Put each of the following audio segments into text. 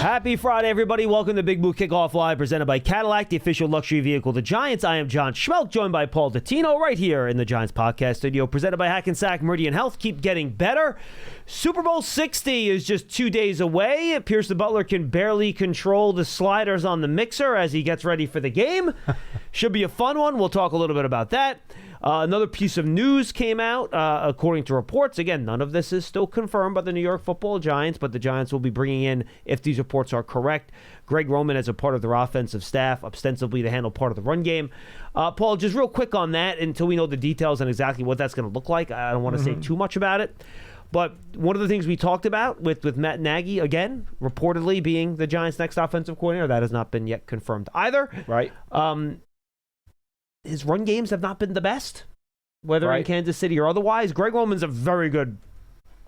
Happy Friday, everybody. Welcome to Big Blue Kickoff Live, presented by Cadillac, the official luxury vehicle of the Giants. I am John Schmeelk, joined by Paul Dottino, right here in the Giants podcast studio, presented by Hackensack Meridian Health. Keep getting better. Super Bowl 60 is just 2 days away. Pierce Butler can barely control the sliders on the mixer as he gets ready for the game. Should be a fun one. We'll talk a little bit about that. Another piece of news came out, according to reports. Again, none of this is still confirmed by the New York Football Giants, but the Giants will be bringing in, if these reports are correct, Greg Roman as a part of their offensive staff, ostensibly to handle part of the run game. Paul, just real quick on that, until we know the details on exactly what that's going to look like. I don't want to say too much about it. But one of the things we talked about with Matt Nagy, again, reportedly being the Giants' next offensive coordinator, that has not been yet confirmed either. Right. His run games have not been the best, whether in Kansas City or otherwise. Greg Roman's a very good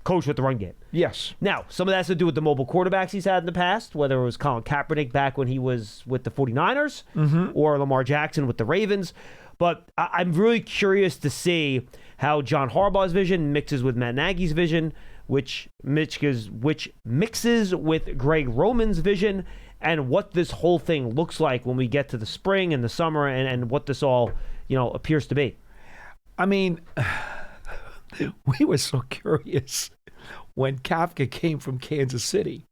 coach with the run game. Yes. Now, some of that has to do with the mobile quarterbacks he's had in the past, whether it was Colin Kaepernick back when he was with the 49ers or Lamar Jackson with the Ravens. But I'm really curious to see how John Harbaugh's vision mixes with Matt Nagy's vision, which mixes with Greg Roman's vision, and what this whole thing looks like when we get to the spring and the summer, and what this all, appears to be. I mean, we were so curious when Kafka came from Kansas City,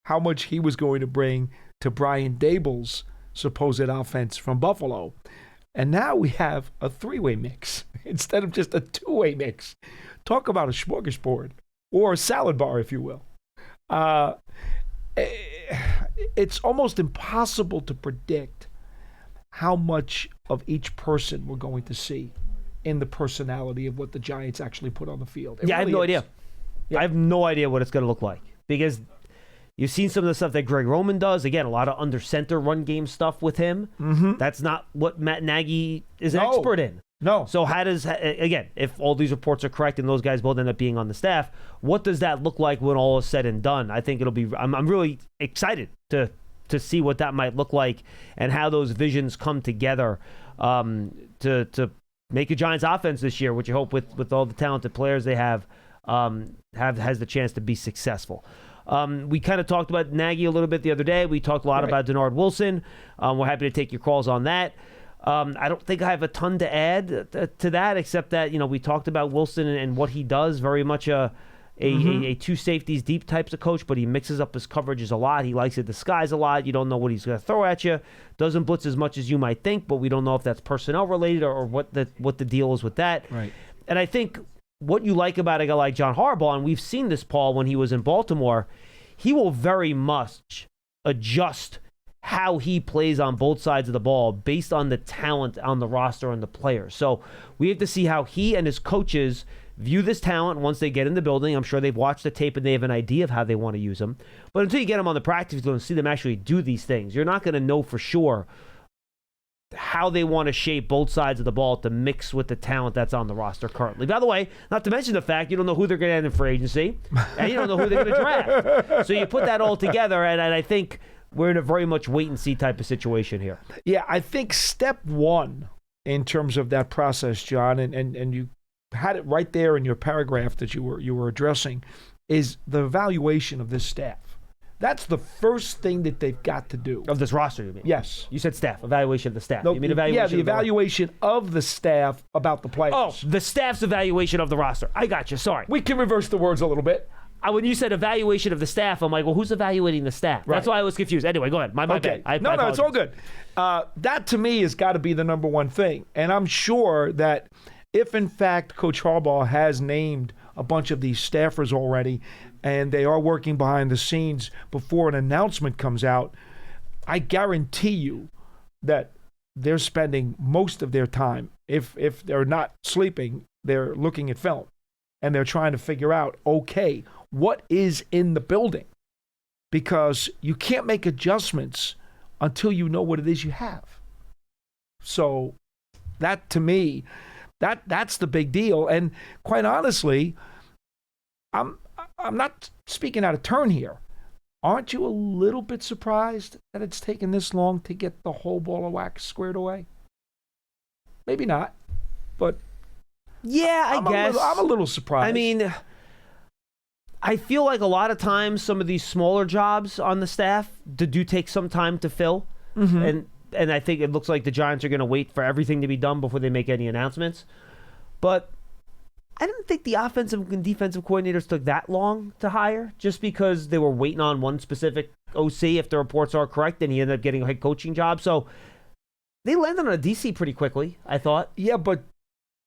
how much he was going to bring to Brian Daboll's supposed offense from Buffalo. And now we have a three-way mix instead of just a two-way mix. Talk about a smorgasbord, or a salad bar, if you will. It's almost impossible to predict how much of each person we're going to see in the personality of what the Giants actually put on the field. I have no idea. Yeah. I have no idea what it's going to look like, because you've seen some of the stuff that Greg Roman does. Again, a lot of under center run game stuff with him. That's not what Matt Nagy is an expert in. No. So how does, again, if all these reports are correct and those guys both end up being on the staff, what does that look like when all is said and done? I think it'll be, I'm really excited to see what that might look like and how those visions come together to make a Giants offense this year, which I hope with all the talented players they have has the chance to be successful. We kind of talked about Nagy a little bit the other day. We talked a lot about Denard Wilson. We're happy to take your calls on that. I don't think I have a ton to add to that, except that, we talked about Wilson and what he does, very much a two safeties deep types of coach, but he mixes up his coverages a lot. He likes to disguise a lot. You don't know what he's going to throw at you. Doesn't blitz as much as you might think, but we don't know if that's personnel related or what the deal is with that. Right. And I think what you like about a guy like John Harbaugh, and we've seen this, Paul, when he was in Baltimore, he will very much adjust how he plays on both sides of the ball based on the talent on the roster and the players. So we have to see how he and his coaches view this talent once they get in the building. I'm sure they've watched the tape and they have an idea of how they want to use them. But until you get them on the practice field and see them actually do these things, you're not going to know for sure how they want to shape both sides of the ball to mix with the talent that's on the roster currently. By the way, not to mention the fact you don't know who they're going to end in free agency, and you don't know who they're going to draft. So you put that all together, and I think we're in a very much wait-and-see type of situation here. Yeah, I think step one in terms of that process, John, and you had it right there in your paragraph that you were addressing, is the evaluation of this staff. That's the first thing that they've got to do. Of this roster, you mean? Yes. You said staff, evaluation of the staff. No, you mean evaluation? Yeah, the evaluation of the staff about the players. Oh, the staff's evaluation of the roster. I got you, sorry. We can reverse the words a little bit. When you said evaluation of the staff, I'm like, well, who's evaluating the staff? Right. That's why I was confused. Anyway, go ahead. My bad. No, it's all good. That, to me, has got to be the number one thing. And I'm sure that if, in fact, Coach Harbaugh has named a bunch of these staffers already, and they are working behind the scenes before an announcement comes out, I guarantee you that they're spending most of their time, if they're not sleeping, they're looking at film. And they're trying to figure out, okay, what is in the building? Because you can't make adjustments until you know what it is you have. So that, to me, that's the big deal. And quite honestly, I'm not speaking out of turn here. Aren't you a little bit surprised that it's taken this long to get the whole ball of wax squared away? Maybe not, but yeah, I guess. I'm a little surprised. I mean, I feel like a lot of times some of these smaller jobs on the staff do take some time to fill. And I think it looks like the Giants are going to wait for everything to be done before they make any announcements. But I didn't think the offensive and defensive coordinators took that long to hire, just because they were waiting on one specific OC, if the reports are correct, and he ended up getting a head coaching job. So they landed on a DC pretty quickly, I thought. Yeah, but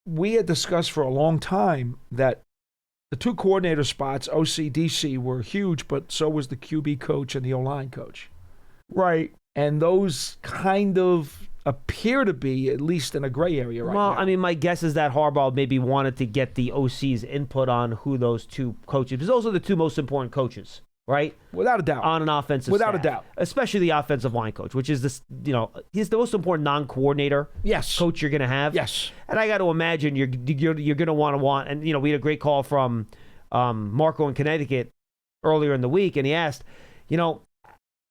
we had discussed for a long time that the two coordinator spots, OC, DC, were huge, but so was the QB coach and the O-line coach. Right. And those kind of appear to be at least in a gray area right now. Well, I mean, my guess is that Harbaugh maybe wanted to get the OC's input on who those two coaches, because those are the two most important coaches, right? Without a doubt. On an offensive Without staff. a doubt. Especially the offensive line coach, which is this, he's the most important non-coordinator coach you're going to have. Yes. And I got to imagine you're going to want, and we had a great call from Marco in Connecticut earlier in the week, and he asked,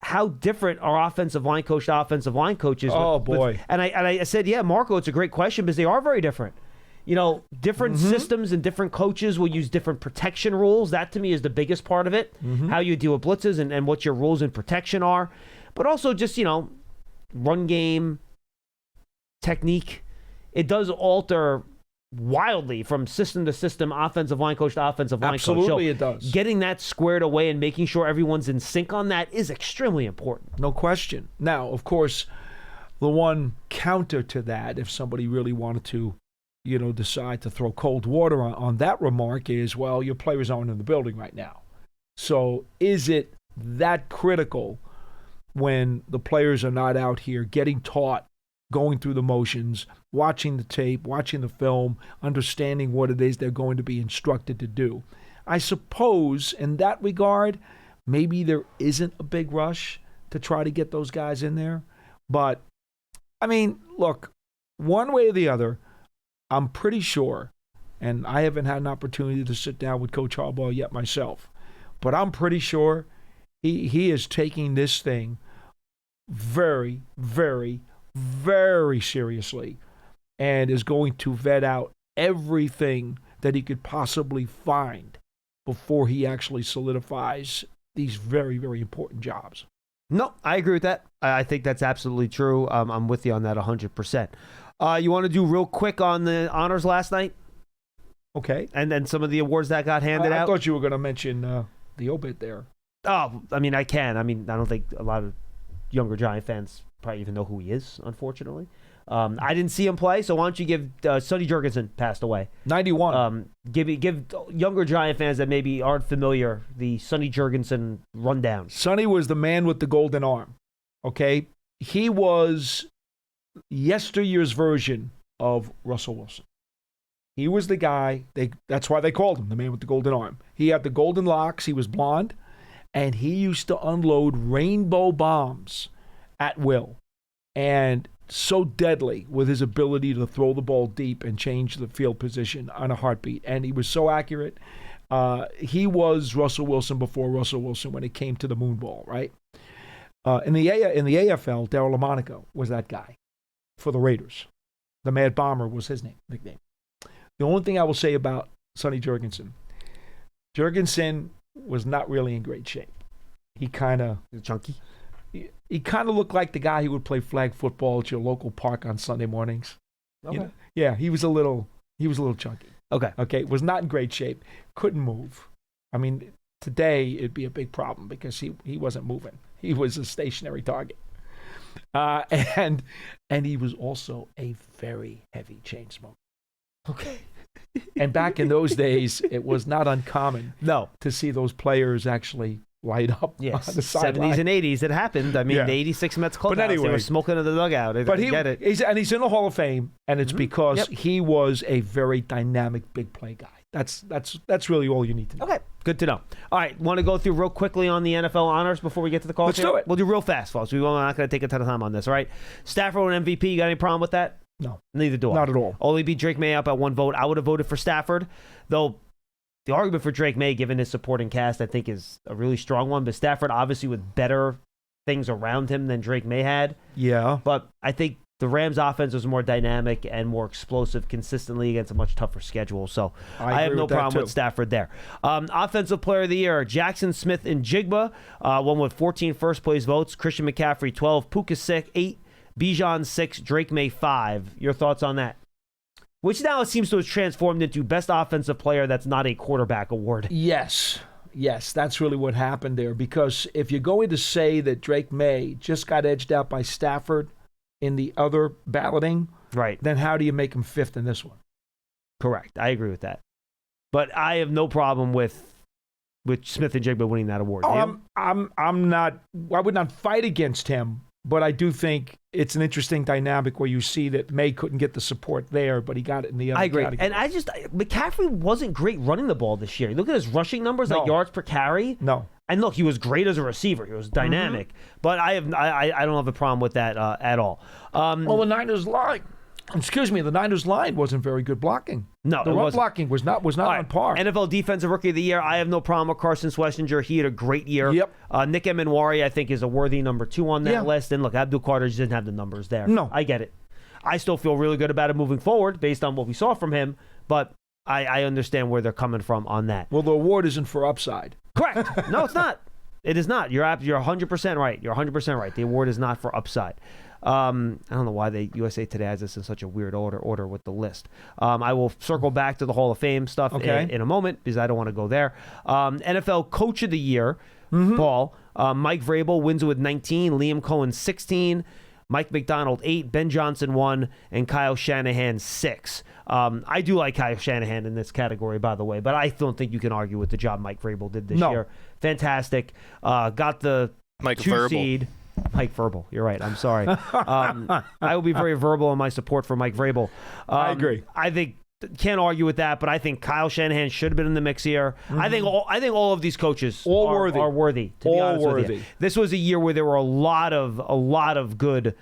how different are offensive line coach to offensive line coaches? Oh, boy. And I said, yeah, Marco, it's a great question because they are very different. Different systems and different coaches will use different protection rules. That, to me, is the biggest part of it, how you deal with blitzes and what your rules in protection are. But also just, run game, technique. It does alter wildly from system to system, offensive line coach to offensive line coach. Absolutely, it does. Getting that squared away and making sure everyone's in sync on that is extremely important. No question. Now, of course, the one counter to that, if somebody really wanted to, decide to throw cold water on that remark is, well, your players aren't in the building right now. So is it that critical when the players are not out here getting taught, going through the motions, watching the tape, watching the film, understanding what it is they're going to be instructed to do? I suppose in that regard, maybe there isn't a big rush to try to get those guys in there. But, I mean, look, one way or the other, I'm pretty sure, and I haven't had an opportunity to sit down with Coach Harbaugh yet myself, but I'm pretty sure he is taking this thing very, very, very seriously and is going to vet out everything that he could possibly find before he actually solidifies these very, very important jobs. No, I agree with that. I think that's absolutely true. I'm with you on that 100%. You want to do real quick on the honors last night? Okay. And then some of the awards that got handed out? I thought you were going to mention the obit there. Oh, I mean, I can. I mean, I don't think a lot of younger Giant fans probably even know who he is, unfortunately. I didn't see him play, so why don't you give Sonny Jurgensen passed away. 91. Give younger Giant fans that maybe aren't familiar the Sonny Jurgensen rundown. Sonny was the man with the golden arm, okay? He was yesteryear's version of Russell Wilson. He was the guy, that's why they called him the man with the golden arm. He had the golden locks, he was blonde, and he used to unload rainbow bombs at will. And so deadly with his ability to throw the ball deep and change the field position on a heartbeat. And he was so accurate. He was Russell Wilson before Russell Wilson when it came to the moon ball, right? In the AFL, Darryl LaMonaco was that guy for the Raiders. The Mad Bomber was his nickname. The only thing I will say about Sonny Jurgensen was not really in great shape. He kind of chunky. He kind of looked like the guy who would play flag football at your local park on Sunday mornings. Okay. Yeah, he was a little chunky. Okay. Was not in great shape. Couldn't move. I mean, today it'd be a big problem because he wasn't moving. He was a stationary target. And he was also a very heavy chain smoker. Okay. And back in those days, it was not uncommon to see those players actually light up on the sideline. 70s and 80s, it happened. I mean, the 86 Mets clubhouse, they were smoking in the dugout. But he's in the Hall of Fame, and it's because he was a very dynamic big play guy. That's really all you need to know. Okay, good to know. All right, want to go through real quickly on the NFL honors before we get to the call? Let's do it. We'll do real fast, folks. We're not going to take a ton of time on this, all right? Stafford and MVP, you got any problem with that? No. Neither do I. Not at all. Only beat Drake May up at one vote. I would have voted for Stafford, though the argument for Drake May, given his supporting cast, I think is a really strong one. But Stafford, obviously, with better things around him than Drake May had. Yeah. But I think the Rams' offense was more dynamic and more explosive consistently against a much tougher schedule. So I have no problem with Stafford there. Offensive Player of the Year, Jackson Smith and Jigba, one with 14 first-place votes. Christian McCaffrey, 12. Puka 8. Bijan 6. Drake May 5. Your thoughts on that? Which now seems to have transformed into Best Offensive Player that's not a quarterback award. Yes, that's really what happened there. Because if you're going to say that Drake May just got edged out by Stafford in the other balloting, right, then how do you make him fifth in this one? Correct. I agree with that. But I have no problem with Smith and Jigba winning that award. I'm not. I would not fight against him, but I do think it's an interesting dynamic where you see that May couldn't get the support there, but he got it in the other. I agree. category. And McCaffrey wasn't great running the ball this year. Look at his rushing numbers, like yards per carry. No. And look, he was great as a receiver. He was dynamic. But I don't have a problem with that at all. Well, the Niners line. The Niners line wasn't very good blocking. No, the run blocking was not on par. NFL Defensive Rookie of the Year, I have no problem with Carson Schlesinger. He had a great year. Yep. Nick Emenwari, I think, is a worthy number 2 on that list. And look, Abdul Carter just didn't have the numbers there. No. I get it. I still feel really good about it moving forward based on what we saw from him, but I understand where they're coming from on that. Well, the award isn't for upside. Correct. No, it's not. It is not. You're 100% right. You're 100% right. The award is not for upside. I don't know why USA Today has this in such a weird order with the list. I will circle back to the Hall of Fame stuff in a moment because I don't want to go there. NFL Coach of the Year, Paul. Mike Vrabel wins with 19. Liam Cohen 16. Mike McDonald 8. Ben Johnson 1. And Kyle Shanahan 6. I do like Kyle Shanahan in this category, by the way, but I don't think you can argue with the job Mike Vrabel did this year. Fantastic. Got the Mike 2 Verbal. seed. Mike Verbal. You're right. I'm sorry. I will be very verbal in my support for Mike Vrabel. I agree. I think can't argue with that, but I think Kyle Shanahan should have been in the mix here. I think all of these coaches are worthy. To be honest with you, this was a year where there were a lot of good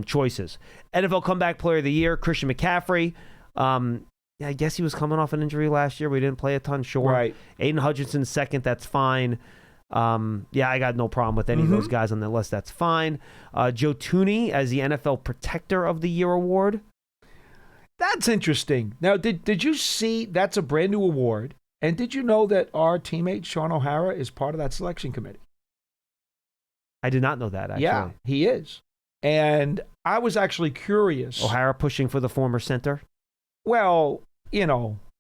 choices. NFL Comeback Player of the Year, Christian McCaffrey. I guess he was coming off an injury last year. We didn't play a ton short. Right. Aiden Hutchinson second. That's fine. I got no problem with any of those guys on the list. That's fine. Joe Thuney as the NFL Protector of the Year award. That's interesting. Now, did you see that's a brand new award? And did you know that our teammate Sean O'Hara is part of that selection committee? I did not know that, actually. Yeah, he is. And I was actually curious. O'Hara pushing for the former center? Well,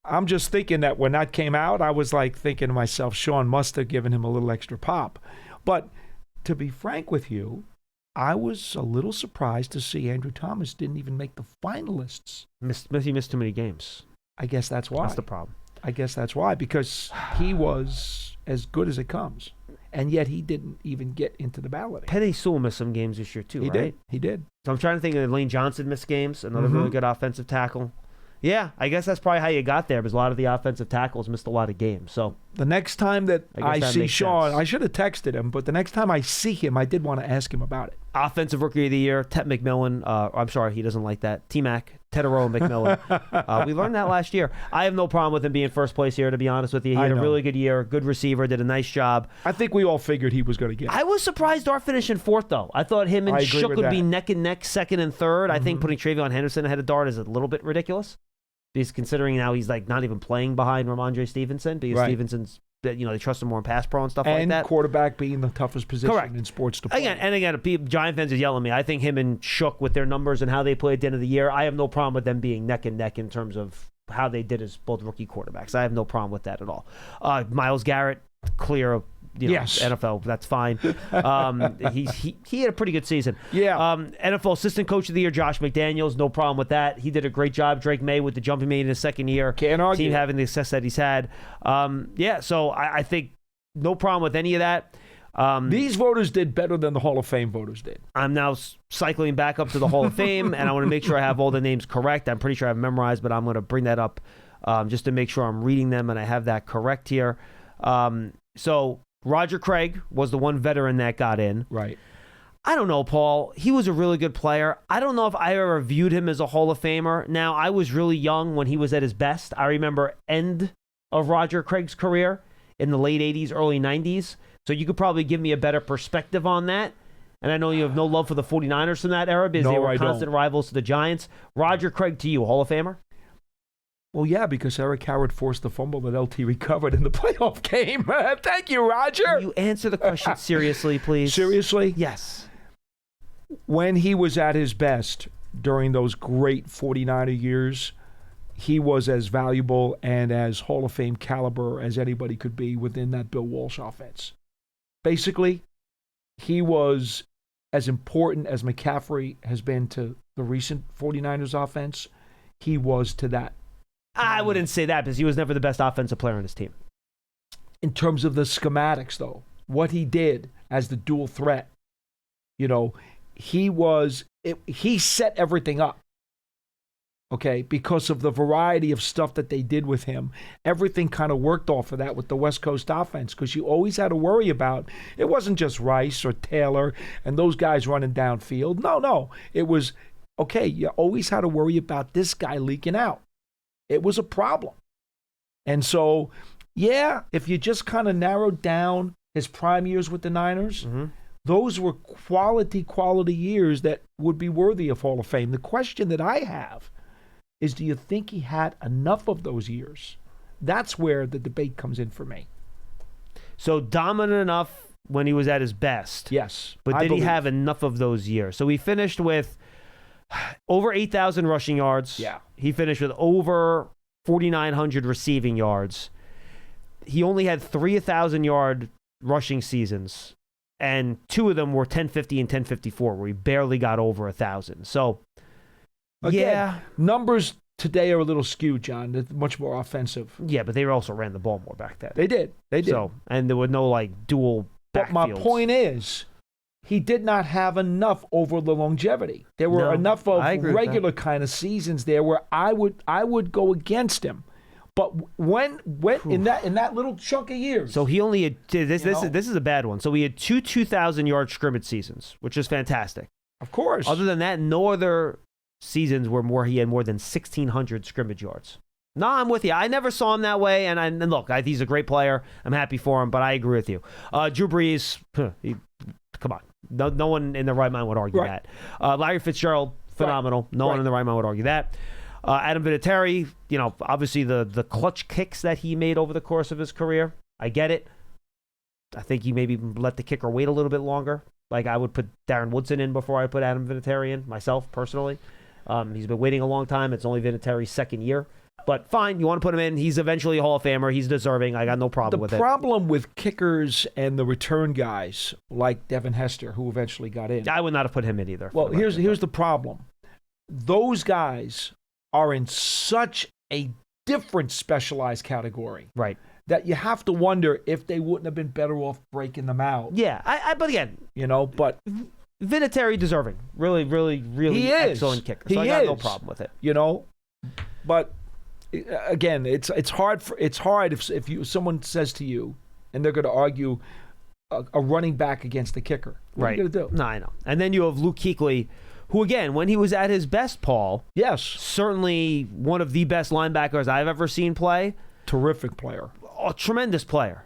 I'm just thinking that when that came out, I was like thinking to myself, Sean must have given him a little extra pop. But to be frank with you, I was a little surprised to see Andrew Thomas didn't even make the finalists. He missed too many games. I guess that's why. That's the problem. I guess that's why, because he was as good as it comes. And yet he didn't even get into the balloting. Penei Sewell missed some games this year too, right? He did. So I'm trying to think of Lane Johnson missed games, another really good offensive tackle. Yeah, I guess that's probably how you got there, because a lot of the offensive tackles missed a lot of games. So the next time that I see Sean, sense. I should have texted him, but the next time I see him, I did want to ask him about it. Offensive Rookie of the Year, Ted McMillan. I'm sorry, he doesn't like that. T-Mac, Tedero McMillan. We learned that last year. I have no problem with him being first place here, to be honest with you. He had a really good year, good receiver, did a nice job. I think we all figured he was going to get it. I was surprised Dart finished in fourth, though. I thought him and Shook would be neck and neck, second and third. I think putting Travion Henderson ahead of Dart is a little bit ridiculous. Because considering now he's like not even playing behind Ramondre Stevenson, because Stevenson's, they trust him more in pass pro and stuff like that. And quarterback being the toughest position in sports to play. Again, Giant fans are yelling at me. I think him and Shook with their numbers and how they played at the end of the year, I have no problem with them being neck and neck in terms of how they did as both rookie quarterbacks. I have no problem with that at all. Myles Garrett, clear NFL, that's fine. He had a pretty good season. Yeah. NFL Assistant Coach of the Year, Josh McDaniels, no problem with that. He did a great job. Drake May with the jump he made in his second year. Can't argue. Team having the success that he's had. So I think no problem with any of that. These voters did better than the Hall of Fame voters did. I'm now cycling back up to the Hall of Fame, and I want to make sure I have all the names correct. I'm pretty sure I've memorized, but I'm going to bring that up just to make sure I'm reading them and I have that correct here. So Roger Craig was the one veteran that got in. Right. I don't know, Paul. He was a really good player. I don't know if I ever viewed him as a Hall of Famer. Now, I was really young when he was at his best. I remember end of Roger Craig's career in the late 80s, early 90s. So you could probably give me a better perspective on that. And I know you have no love for the 49ers from that era because they were constant rivals to the Giants. Roger Craig to you, Hall of Famer? Well, yeah, because Eric Howard forced the fumble that LT recovered in the playoff game. Thank you, Roger. Can you answer the question seriously, please? Seriously? Yes. When he was at his best during those great 49er years, he was as valuable and as Hall of Fame caliber as anybody could be within that Bill Walsh offense. Basically, he was as important as McCaffrey has been to the recent 49ers offense. He was to that. I wouldn't say that because he was never the best offensive player on his team. In terms of the schematics, though, what he did as the dual threat, he set everything up. Okay, because of the variety of stuff that they did with him. Everything kind of worked off of that with the West Coast offense because you always had to worry about, it wasn't just Rice or Taylor and those guys running downfield. No. It was, okay, you always had to worry about this guy leaking out. It was a problem. And so, yeah, if you just kind of narrowed down his prime years with the Niners, those were quality years that would be worthy of Hall of Fame. The question that I have is, do you think he had enough of those years? That's where the debate comes in for me. So dominant enough when he was at his best. Yes. But did he have enough of those years? So he finished with over 8,000 rushing yards. Yeah. He finished with over 4,900 receiving yards. He only had 3 1,000-yard rushing seasons, and 2 of them were 1050 and 1054, where he barely got over 1,000. So, again, numbers today are a little skewed, John. They're much more offensive. Yeah, but they also ran the ball more back then. They did. So, and there were no dual backfields. But my point is, he did not have enough over the longevity. There were enough of regular kind of seasons there where I would go against him. But when in that little chunk of years. So he only had this is a bad one. So he had 2 2,000-yard scrimmage seasons, which is fantastic. Of course. Other than that, no other seasons he had more than 1,600 scrimmage yards. No, I'm with you. I never saw him that way. And look, he's a great player. I'm happy for him, but I agree with you. Drew Brees, come on. No one in their right mind would argue that. Larry Fitzgerald, phenomenal. No one in their right mind would argue that. Adam Vinatieri, obviously the clutch kicks that he made over the course of his career. I get it. I think he maybe let the kicker wait a little bit longer. Like I would put Darren Woodson in before I put Adam Vinatieri in, myself, personally. He's been waiting a long time. It's only Vinatieri's second year. But fine, you want to put him in. He's eventually a Hall of Famer. He's deserving. I got no problem with it. The problem with kickers and the return guys like Devin Hester, who eventually got in. I would not have put him in either. Well, here's the problem. Those guys are in such a different specialized category. Right. That you have to wonder if they wouldn't have been better off breaking them out. Yeah, but again, but Vinatieri deserving. Really, really, really he excellent kicker. So I got no problem with it. But again, it's hard if someone says to you and they're going to argue a running back against the kicker. What are you going to do? No, I know. And then you have Luke Kuechly, who again, when he was at his best, Paul, yes, certainly one of the best linebackers I've ever seen play. Terrific player. A tremendous player.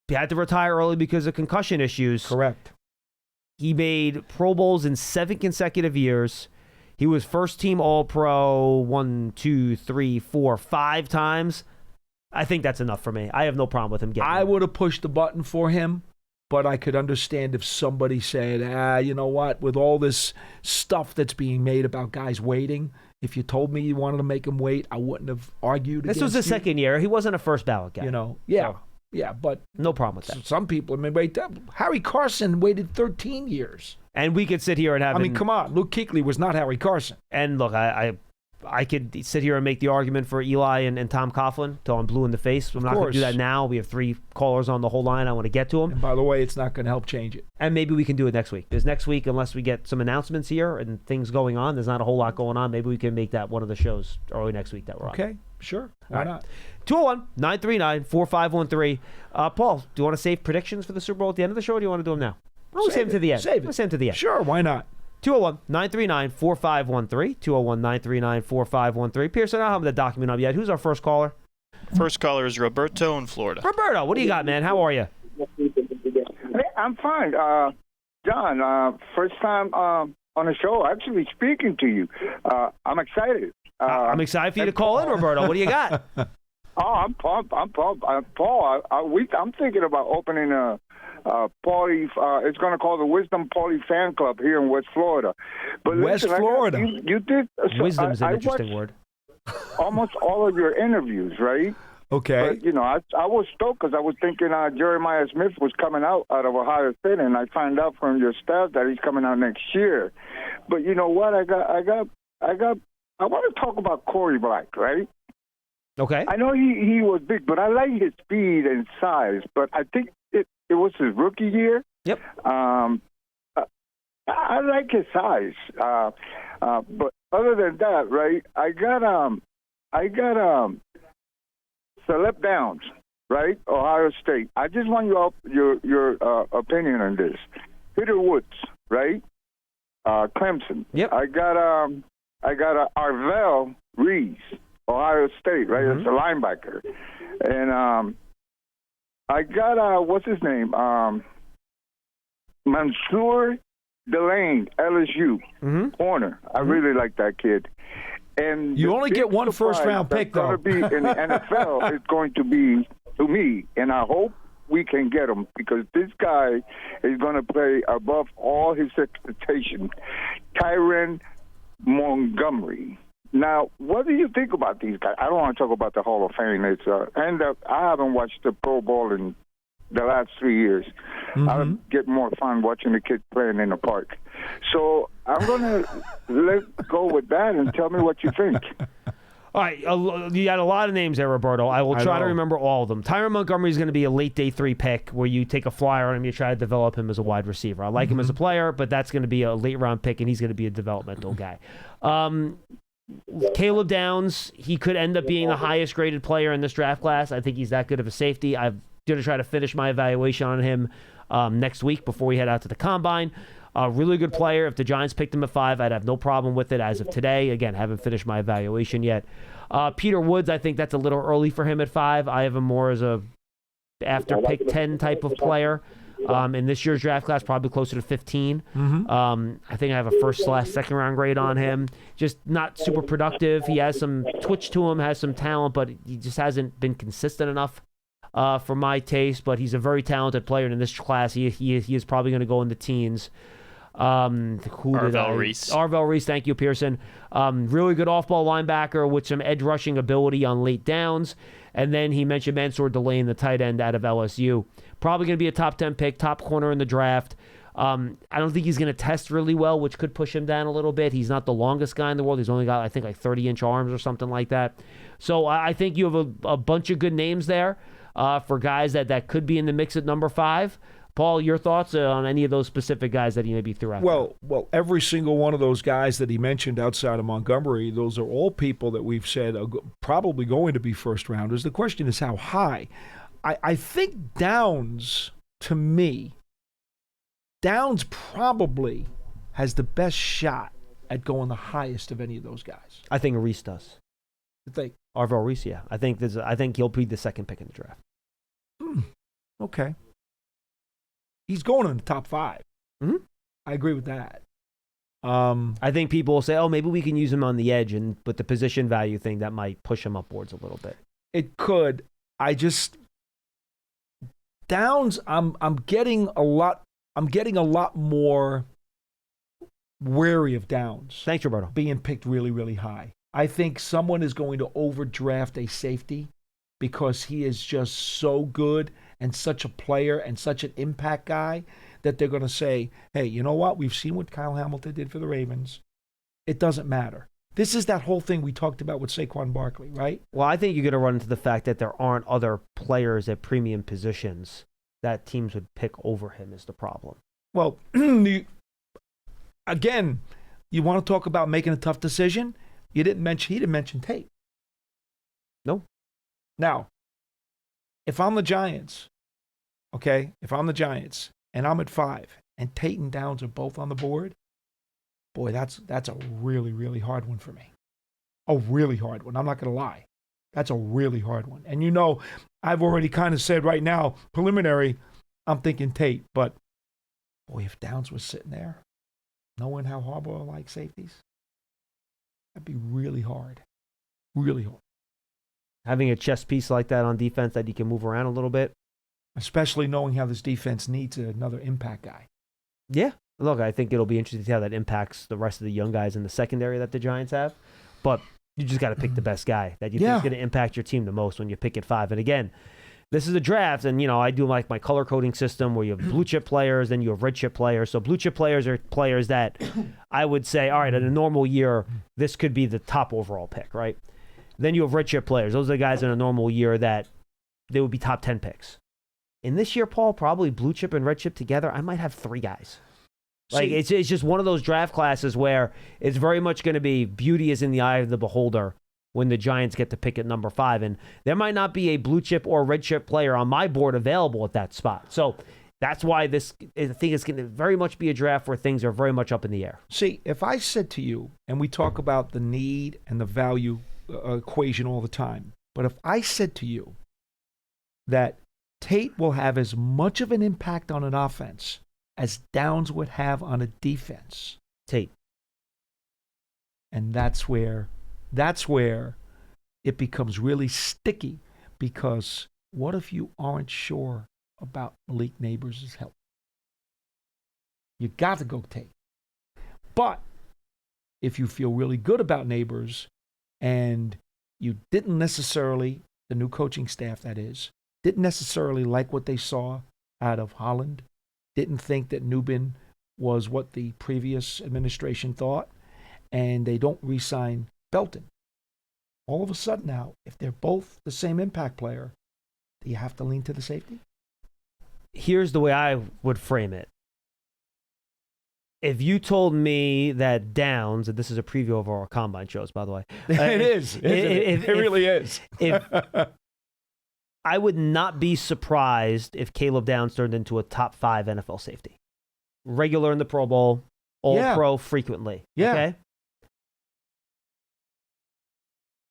He had to retire early because of concussion issues. Correct. He made Pro Bowls in 7 consecutive years. He was first team All-Pro 5 times. I think that's enough for me. I have no problem with him getting I would have pushed the button for him, but I could understand if somebody said, you know what, with all this stuff that's being made about guys waiting, if you told me you wanted to make him wait, I wouldn't have argued against This was his second year. He wasn't a first ballot guy. Yeah, but no problem with that. Some people, Harry Carson waited 13 years. And we could sit here and have. Come on, Luke Kuechly was not Harry Carson. And look, I could sit here and make the argument for Eli and Tom Coughlin till I'm blue in the face. I'm not going to do that now. We have 3 callers on the whole line. I want to get to them. And by the way, it's not going to help change it. And maybe we can do it next week. Because next week, unless we get some announcements here and things going on, there's not a whole lot going on. Maybe we can make that one of the shows early next week that we're on. Okay, sure. Why not? 201-939-4513. Paul, do you want to save predictions for the Super Bowl at the end of the show, or do you want to do them now? We'll save them to the end. Save it. We'll save them to the end. Sure, why not? 201-939-4513. 201-939-4513. Pearson, I don't have the document up yet. Who's our first caller? First caller is Roberto in Florida. Roberto, what do you got, man? How are you? I'm fine. John, first time on the show, actually speaking to you. I'm excited. I'm excited for you to call in, Roberto. What do you got? I'm pumped. Paul, I'm thinking about opening a Paulie. It's going to call the Wisdom Paulie Fan Club here in West Florida. But West listen, Florida. You did. Wisdom's an interesting word. Almost all of your interviews, right? Okay. But, I was stoked because I was thinking Jeremiah Smith was coming out of Ohio State, and I find out from your staff that he's coming out next year. But you know what? I want to talk about Corey Black, right? Okay. I know he was big, but I like his speed and size. But I think it was his rookie year. Yep. I like his size. But other than that, right? I got Celeb Downs, right? Ohio State. I just want your opinion on this. Peter Woods, right? Clemson. Yep. I got Arvell Reese, Ohio State, right? Mm-hmm. It's a linebacker. And I got what's his name? Mansour Delane, LSU, corner. I really like that kid. And You only get one first-round pick, though. Going to be in the NFL is going to be to me, and I hope we can get him because this guy is going to play above all his expectations. Tyron Montgomery. Now, what do you think about these guys? I don't want to talk about the Hall of Fame. I haven't watched the Pro Bowl in the last 3 years. I get more fun watching the kids playing in the park. So I'm going to let go with that and tell me what you think. All right, you got a lot of names there, Roberto. I will try to remember all of them. Tyron Montgomery is going to be a late day 3 pick where you take a flyer on him, you try to develop him as a wide receiver. I like him as a player, but that's going to be a late round pick, and he's going to be a developmental guy. Caleb Downs, he could end up being the highest graded player in this draft class. I think he's that good of a safety. I'm going to try to finish my evaluation on him next week before we head out to the Combine. Really good player. If the Giants picked him at 5, I'd have no problem with it as of today. Again, haven't finished my evaluation yet. Peter Woods, I think that's a little early for him at 5. I have him more as a after pick 10 type of player. In this year's draft class, probably closer to 15. I think I have a first/second round grade on him. Just not super productive. He has some twitch to him, has some talent, but he just hasn't been consistent enough for my taste. But he's a very talented player, and in this class, he is probably going to go in the teens. Arvell Reese. Arvell Reese, thank you, Pearson. Really good off-ball linebacker with some edge rushing ability on late downs. And then he mentioned Mansour Delane, the tight end out of LSU. Probably going to be a top 10 pick, top corner in the draft. I don't think he's going to test really well, which could push him down a little bit. He's not the longest guy in the world. He's only got, I think, like 30-inch arms or something like that. So I think you have a bunch of good names there for guys that could be in the mix at number 5. Paul, your thoughts on any of those specific guys that he maybe threw out there? Well, every single one of those guys that he mentioned outside of Montgomery, those are all people that we've said are probably going to be first-rounders. The question is how high. I think Downs, to me, Downs probably has the best shot at going the highest of any of those guys. I think Reese does. You think? Arvell Reese, yeah. I think he'll be the second pick in the draft. Okay. He's going in the top 5. Mm-hmm. I agree with that. I think people will say, "Oh, maybe we can use him on the edge," and with the position value thing, that might push him upwards a little bit. It could. Downs. I'm getting a lot more wary of Downs. Thanks, Roberto. Being picked really, really high. I think someone is going to overdraft a safety because he is just so good and such a player and such an impact guy that they're going to say, hey, you know what? We've seen what Kyle Hamilton did for the Ravens. It doesn't matter. This is that whole thing we talked about with Saquon Barkley, right? Well, I think you're going to run into the fact that there aren't other players at premium positions that teams would pick over him is the problem. Well, again, you want to talk about making a tough decision? He didn't mention Tate. No. Now, if I'm the Giants, and I'm at 5, and Tate and Downs are both on the board, boy, that's a really, really hard one for me. A really hard one. I'm not going to lie. That's a really hard one. And you know, I've already kind of said right now, preliminary, I'm thinking Tate, but Boy, if Downs was sitting there, knowing how Harbaugh likes safeties, that'd be really hard. Really hard. Having a chess piece like that on defense that you can move around a little bit. Especially knowing how this defense needs another impact guy. Yeah. Look, I think it'll be interesting to see how that impacts the rest of the young guys in the secondary that the Giants have. But you just got to pick the best guy that you think is going to impact your team the most when you pick at 5. And again, this is a draft, and I do like my color coding system where you have blue chip players, then you have red chip players. So blue chip players are players that I would say, all right, in a normal year, this could be the top overall pick, right? Then you have red chip players. Those are the guys in a normal year that they would be top 10 picks. In this year, Paul, probably blue chip and red chip together, I might have 3 guys. Like, it's just one of those draft classes where it's very much going to be beauty is in the eye of the beholder when the Giants get to pick at number 5. And there might not be a blue chip or red chip player on my board available at that spot. So that's why I think it's going to very much be a draft where things are very much up in the air. See, if I said to you, and we talk about the need and the value equation all the time, but if I said to you that Tate will have as much of an impact on an offense as Downs would have on a defense. Tate. And that's where it becomes really sticky, because what if you aren't sure about Malik Neighbors' health? You got to go Tate. But if you feel really good about Neighbors and you didn't necessarily, the new coaching staff that is, didn't necessarily like what they saw out of Holland, didn't think that Nubin was what the previous administration thought, and they don't re-sign Belton. All of a sudden now, if they're both the same impact player, do you have to lean to the safety? Here's the way I would frame it. If you told me that Downs, and this is a preview of our combine shows, by the way. It is. It really is. I would not be surprised if Caleb Downs turned into a top 5 NFL safety. Regular in the Pro Bowl, All-Pro frequently. Yeah. Okay?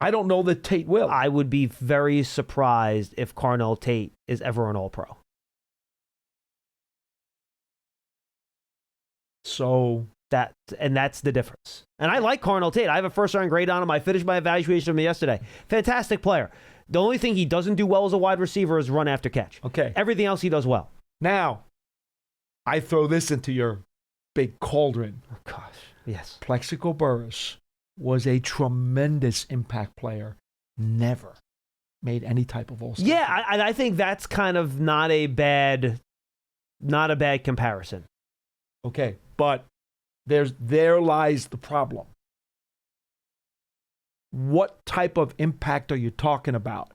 I don't know that Tate will. I would be very surprised if Carnell Tate is ever an All-Pro. So that's the difference. And I like Carnell Tate. I have a first-round grade on him. I finished my evaluation of him yesterday. Fantastic player. The only thing he doesn't do well as a wide receiver is run after catch. Okay. Everything else he does well. Now, I throw this into your big cauldron. Oh, gosh. Yes. Plexico Burress was a tremendous impact player. Never made any type of all-star. Yeah, I think that's kind of not a bad comparison. Okay, but there lies the problem. What type of impact are you talking about?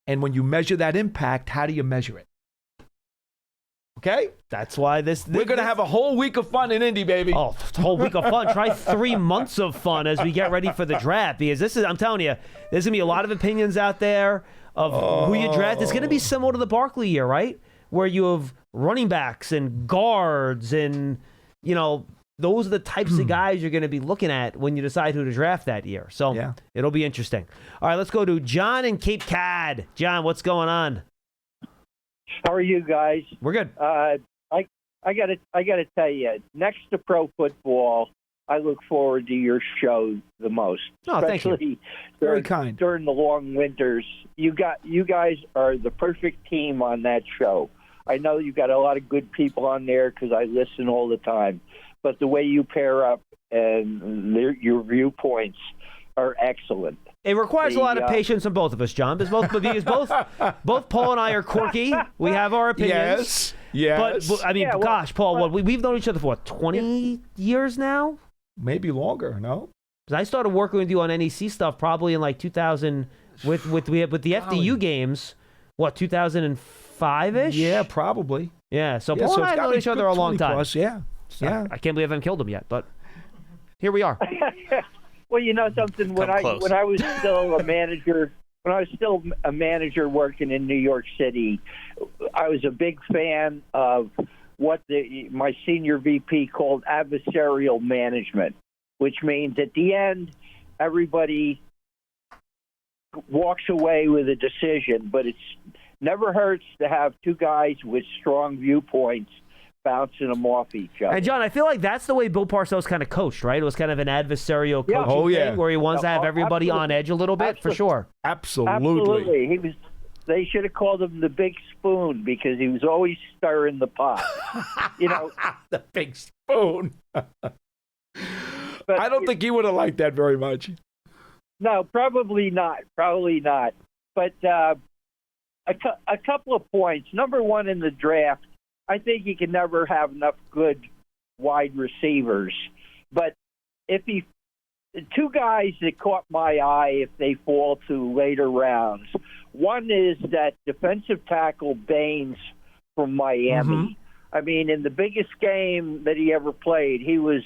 And when you measure that impact, how do you measure it? Okay? That's why we're going to have a whole week of fun in Indy, baby. Oh, a whole week of fun. Try 3 months of fun as we get ready for the draft. Because I'm telling you, there's going to be a lot of opinions out there of who you draft. It's going to be similar to the Barkley year, right? Where you have running backs and guards and, those are the types of guys you're going to be looking at when you decide who to draft that year. So It'll be interesting. All right, let's go to John in Cape Cod. John, what's going on? How are you guys? We're good. I gotta tell you, next to pro football, I look forward to your show the most. Oh, thank you. Very kind. During the long winters, you guys are the perfect team on that show. I know you got a lot of good people on there because I listen all the time. But the way you pair up and your viewpoints are excellent. It requires a lot of patience from both of us, John, because both Paul and I are quorky. We have our opinions. Yes. But I mean, gosh, Paul, we've known each other for 20 years now? Maybe longer, no? Because I started working with you on NEC stuff probably in like 2000 with the FDU games. 2005-ish? Yeah, probably. Yeah, so Paul and I have known each other a long time. Plus, yeah. So I can't believe I haven't killed him yet, but here we are. Well, you know something, when I was still a manager working in New York City, I was a big fan of what my senior VP called adversarial management, which means at the end everybody walks away with a decision, but it's never hurts to have 2 guys with strong viewpoints bouncing them off each other. And, John, I feel like that's the way Bill Parcells kind of coached, right? It was kind of an adversarial coaching thing where he wants to have everybody on edge a little bit, for sure. Absolutely. They should have called him the Big Spoon because he was always stirring the pot. The Big Spoon. But I don't think he would have liked that very much. No, probably not. But a couple of points. Number one, in the draft, I think you can never have enough good wide receivers. But two guys that caught my eye if they fall to later rounds. One is that defensive tackle Baines from Miami. Mm-hmm. I mean, in the biggest game that he ever played, he was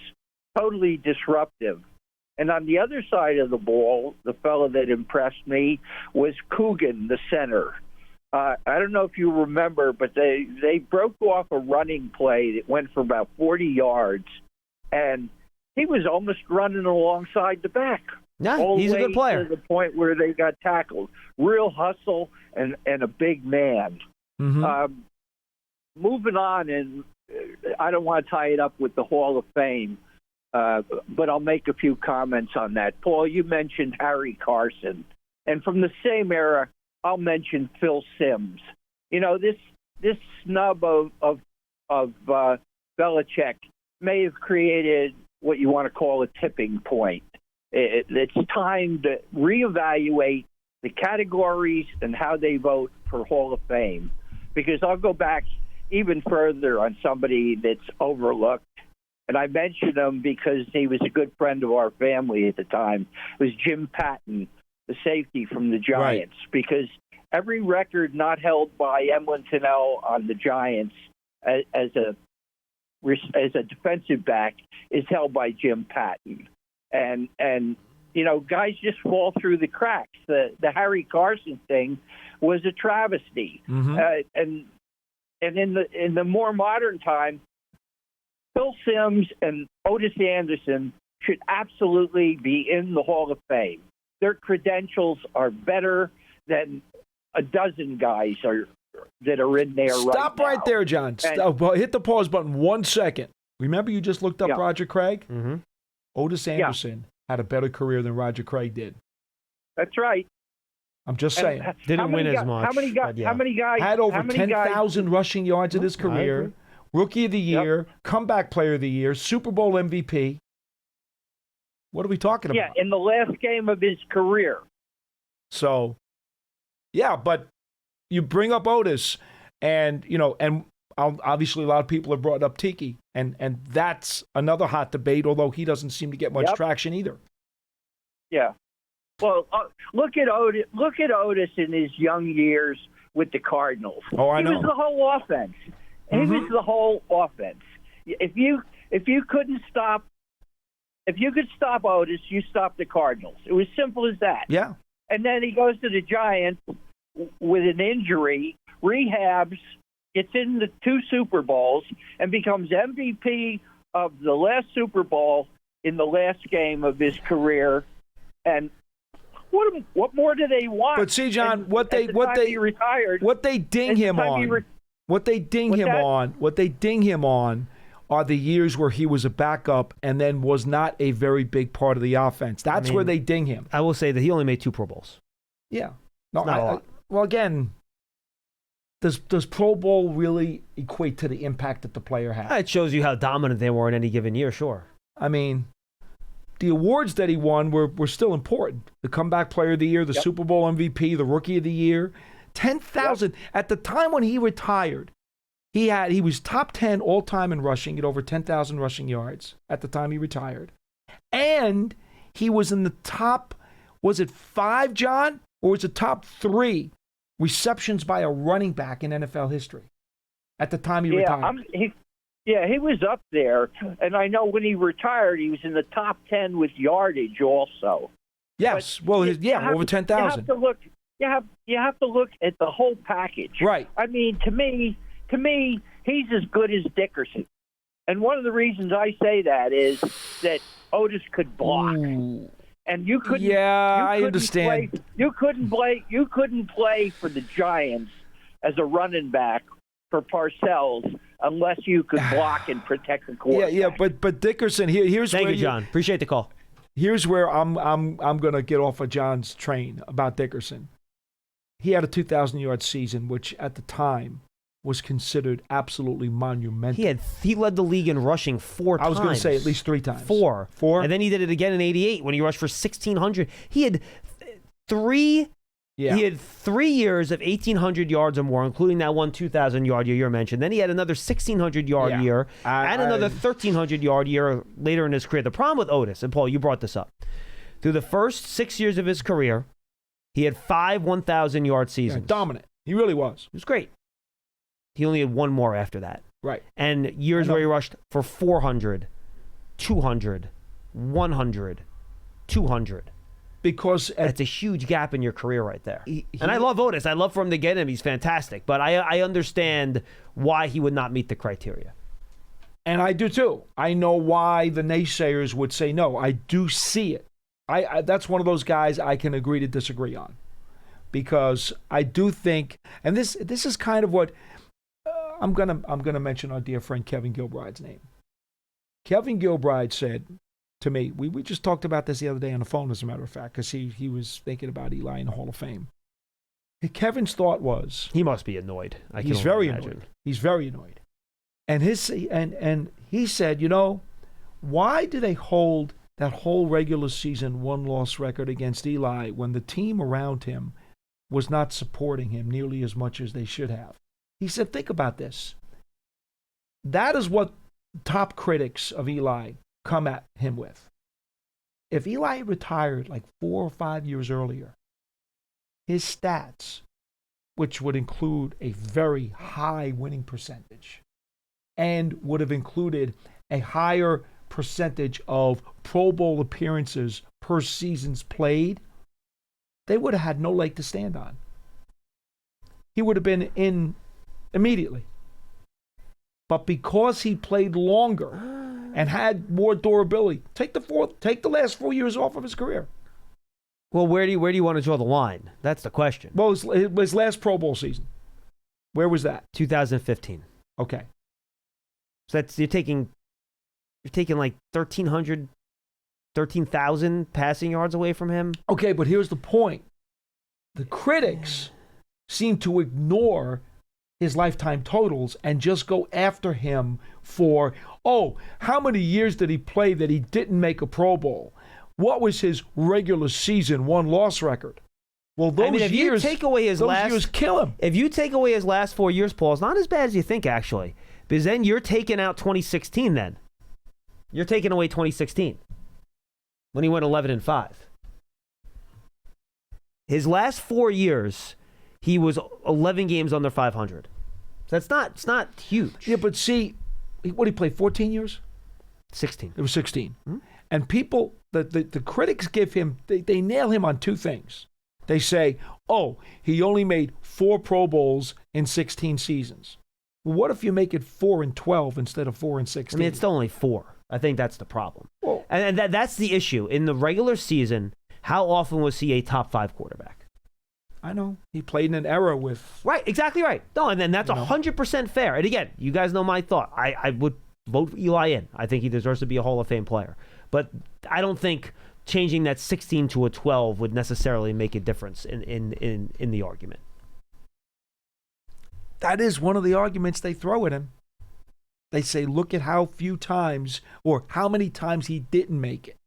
totally disruptive. And on the other side of the ball, the fellow that impressed me was Coogan, the center. I don't know if you remember, but they broke off a running play that went for about 40 yards, and he was almost running alongside the back. Yeah, he's a good player. To the point where they got tackled. Real hustle and a big man. Mm-hmm. Moving on, and I don't want to tie it up with the Hall of Fame, but I'll make a few comments on that. Paul, you mentioned Harry Carson, and from the same era, I'll mention Phil Simms. This snub of Belichick may have created what you want to call a tipping point. It's time to reevaluate the categories and how they vote for Hall of Fame. Because I'll go back even further on somebody that's overlooked. And I mentioned him because he was a good friend of our family at the time. It was Jim Patton, the safety from the Giants. Right. Because every record not held by Emlyn Tunnell on the Giants as a defensive back is held by Jim Patton. And guys just fall through the cracks. The Harry Carson thing was a travesty. Mm-hmm. And in the more modern time, Phil Simms and Otis Anderson should absolutely be in the Hall of Fame. Their credentials are better than a dozen guys that are in there right now. Stop right there, John. Hit the pause button 1 second. Remember you just looked up Roger Craig? Mm-hmm. Otis Anderson had a better career than Roger Craig did. That's right. I'm just saying. Didn't win as much. How many guys? Had over 10,000 rushing yards in his career. Rookie of the year, comeback player of the year, Super Bowl MVP. What are we talking about? Yeah, in the last game of his career. So, but you bring up Otis, and obviously a lot of people have brought up Tiki, and that's another hot debate, although he doesn't seem to get much traction either. Yeah. Well, look at Otis in his young years with the Cardinals. Oh, I know. He was the whole offense. Mm-hmm. He was the whole offense. If you could stop Otis, you stop the Cardinals. It was simple as that. Yeah. And then he goes to the Giants with an injury, rehabs, gets in the 2 Super Bowls, and becomes MVP of the last Super Bowl in the last game of his career. And what more do they want? But see, John, what they ding him on are the years where he was a backup and then was not a very big part of the offense. That's where they ding him. I will say that he only made 2 Pro Bowls. Yeah. No, not a lot. Well, again, does Pro Bowl really equate to the impact that the player had? It shows you how dominant they were in any given year, sure. I mean, the awards that he won were still important. The comeback player of the year, the Super Bowl MVP, the rookie of the year. 10,000. At the time when he retired, he was top 10 all-time in rushing at over 10,000 rushing yards at the time he retired. And he was in the top, was it 5, John? Or was it top 3 receptions by a running back in NFL history at the time he retired? He was up there. And I know when he retired, he was in the top 10 with yardage also. Yes. Over 10,000. You have to look at the whole package. Right. I mean, to me, he's as good as Dickerson. And one of the reasons I say that is that Otis could block. Ooh. And you couldn't. Yeah, I understand. You couldn't play for the Giants as a running back for Parcells unless you could block and protect the quarterback. Yeah. But Dickerson, here's Thank where you, John. Appreciate the call. Here's where I'm going to get off of John's train about Dickerson. He had a 2,000-yard season, which at the time was considered absolutely monumental. He led the league in rushing 4 times. I was going to say at least 3 times. 4. Four? And then he did it again in 88 when he rushed for 1,600. He had 3 years of 1,800 yards or more, including that one 2,000-yard year you mentioned. Then he had another 1,600-yard year and another 1,300-yard year later in his career. The problem with Otis, and Paul, you brought this up, through the first 6 years of his career, he had 5 1,000-yard seasons. Dominant. He really was. It was great. He only had one more after that. Right. And years where he rushed for 400, 200, 100, 200. Because that's a huge gap in your career right there. And I love Otis. I love for him to get him. He's fantastic. But I understand why he would not meet the criteria. And I do too. I know why the naysayers would say no. I do see it. That's one of those guys I can agree to disagree on. Because I do think, and this is kind of what I'm gonna mention our dear friend Kevin Gilbride's name. Kevin Gilbride said to me, we just talked about this the other day on the phone, as a matter of fact, because he was thinking about Eli in the Hall of Fame. Kevin's thought was, he must be annoyed. He's very annoyed. He's very annoyed. And he said, why do they hold that whole regular season 1-loss record against Eli when the team around him was not supporting him nearly as much as they should have? He said, think about this. That is what top critics of Eli come at him with. If Eli retired like 4 or 5 years earlier, his stats, which would include a very high winning percentage and would have included a higher percentage of Pro Bowl appearances per seasons played, they would have had no leg to stand on. He would have been in immediately. But because he played longer and had more durability, take the last 4 years off of his career. Well, where do you want to draw the line? That's the question. Well, his last Pro Bowl season. Where was that? 2015. Okay. So that's you're taking like 13,000 passing yards away from him. Okay, but here's the point. The critics seem to ignore his lifetime totals and just go after him for, how many years did he play that he didn't make a Pro Bowl? What was his regular season 1-loss record? Well, those years kill him. If you take away his last 4 years, Paul, it's not as bad as you think, actually. Because then you're taking out 2016 then. You're taking away 2016 when he went 11-5. His last 4 years, he was 11 games under 500. So it's not huge. Yeah, but see, what did he play, 14 years? 16. It was 16. Mm-hmm. And people, the critics give him, they nail him on 2 things. They say, he only made 4 Pro Bowls in 16 seasons. Well, what if you make it 4 in 12 instead of 4 in 16? I mean, it's still only 4. I think that's the problem. Well, and that's the issue. In the regular season, how often was he a top 5 quarterback? I know. He played in an era with... Right, exactly right. No, and then that's 100% fair. And again, you guys know my thought. I would vote Eli in. I think he deserves to be a Hall of Fame player. But I don't think changing that 16 to a 12 would necessarily make a difference in the argument. That is one of the arguments they throw at him. They say, look at how few times or how many times he didn't make it.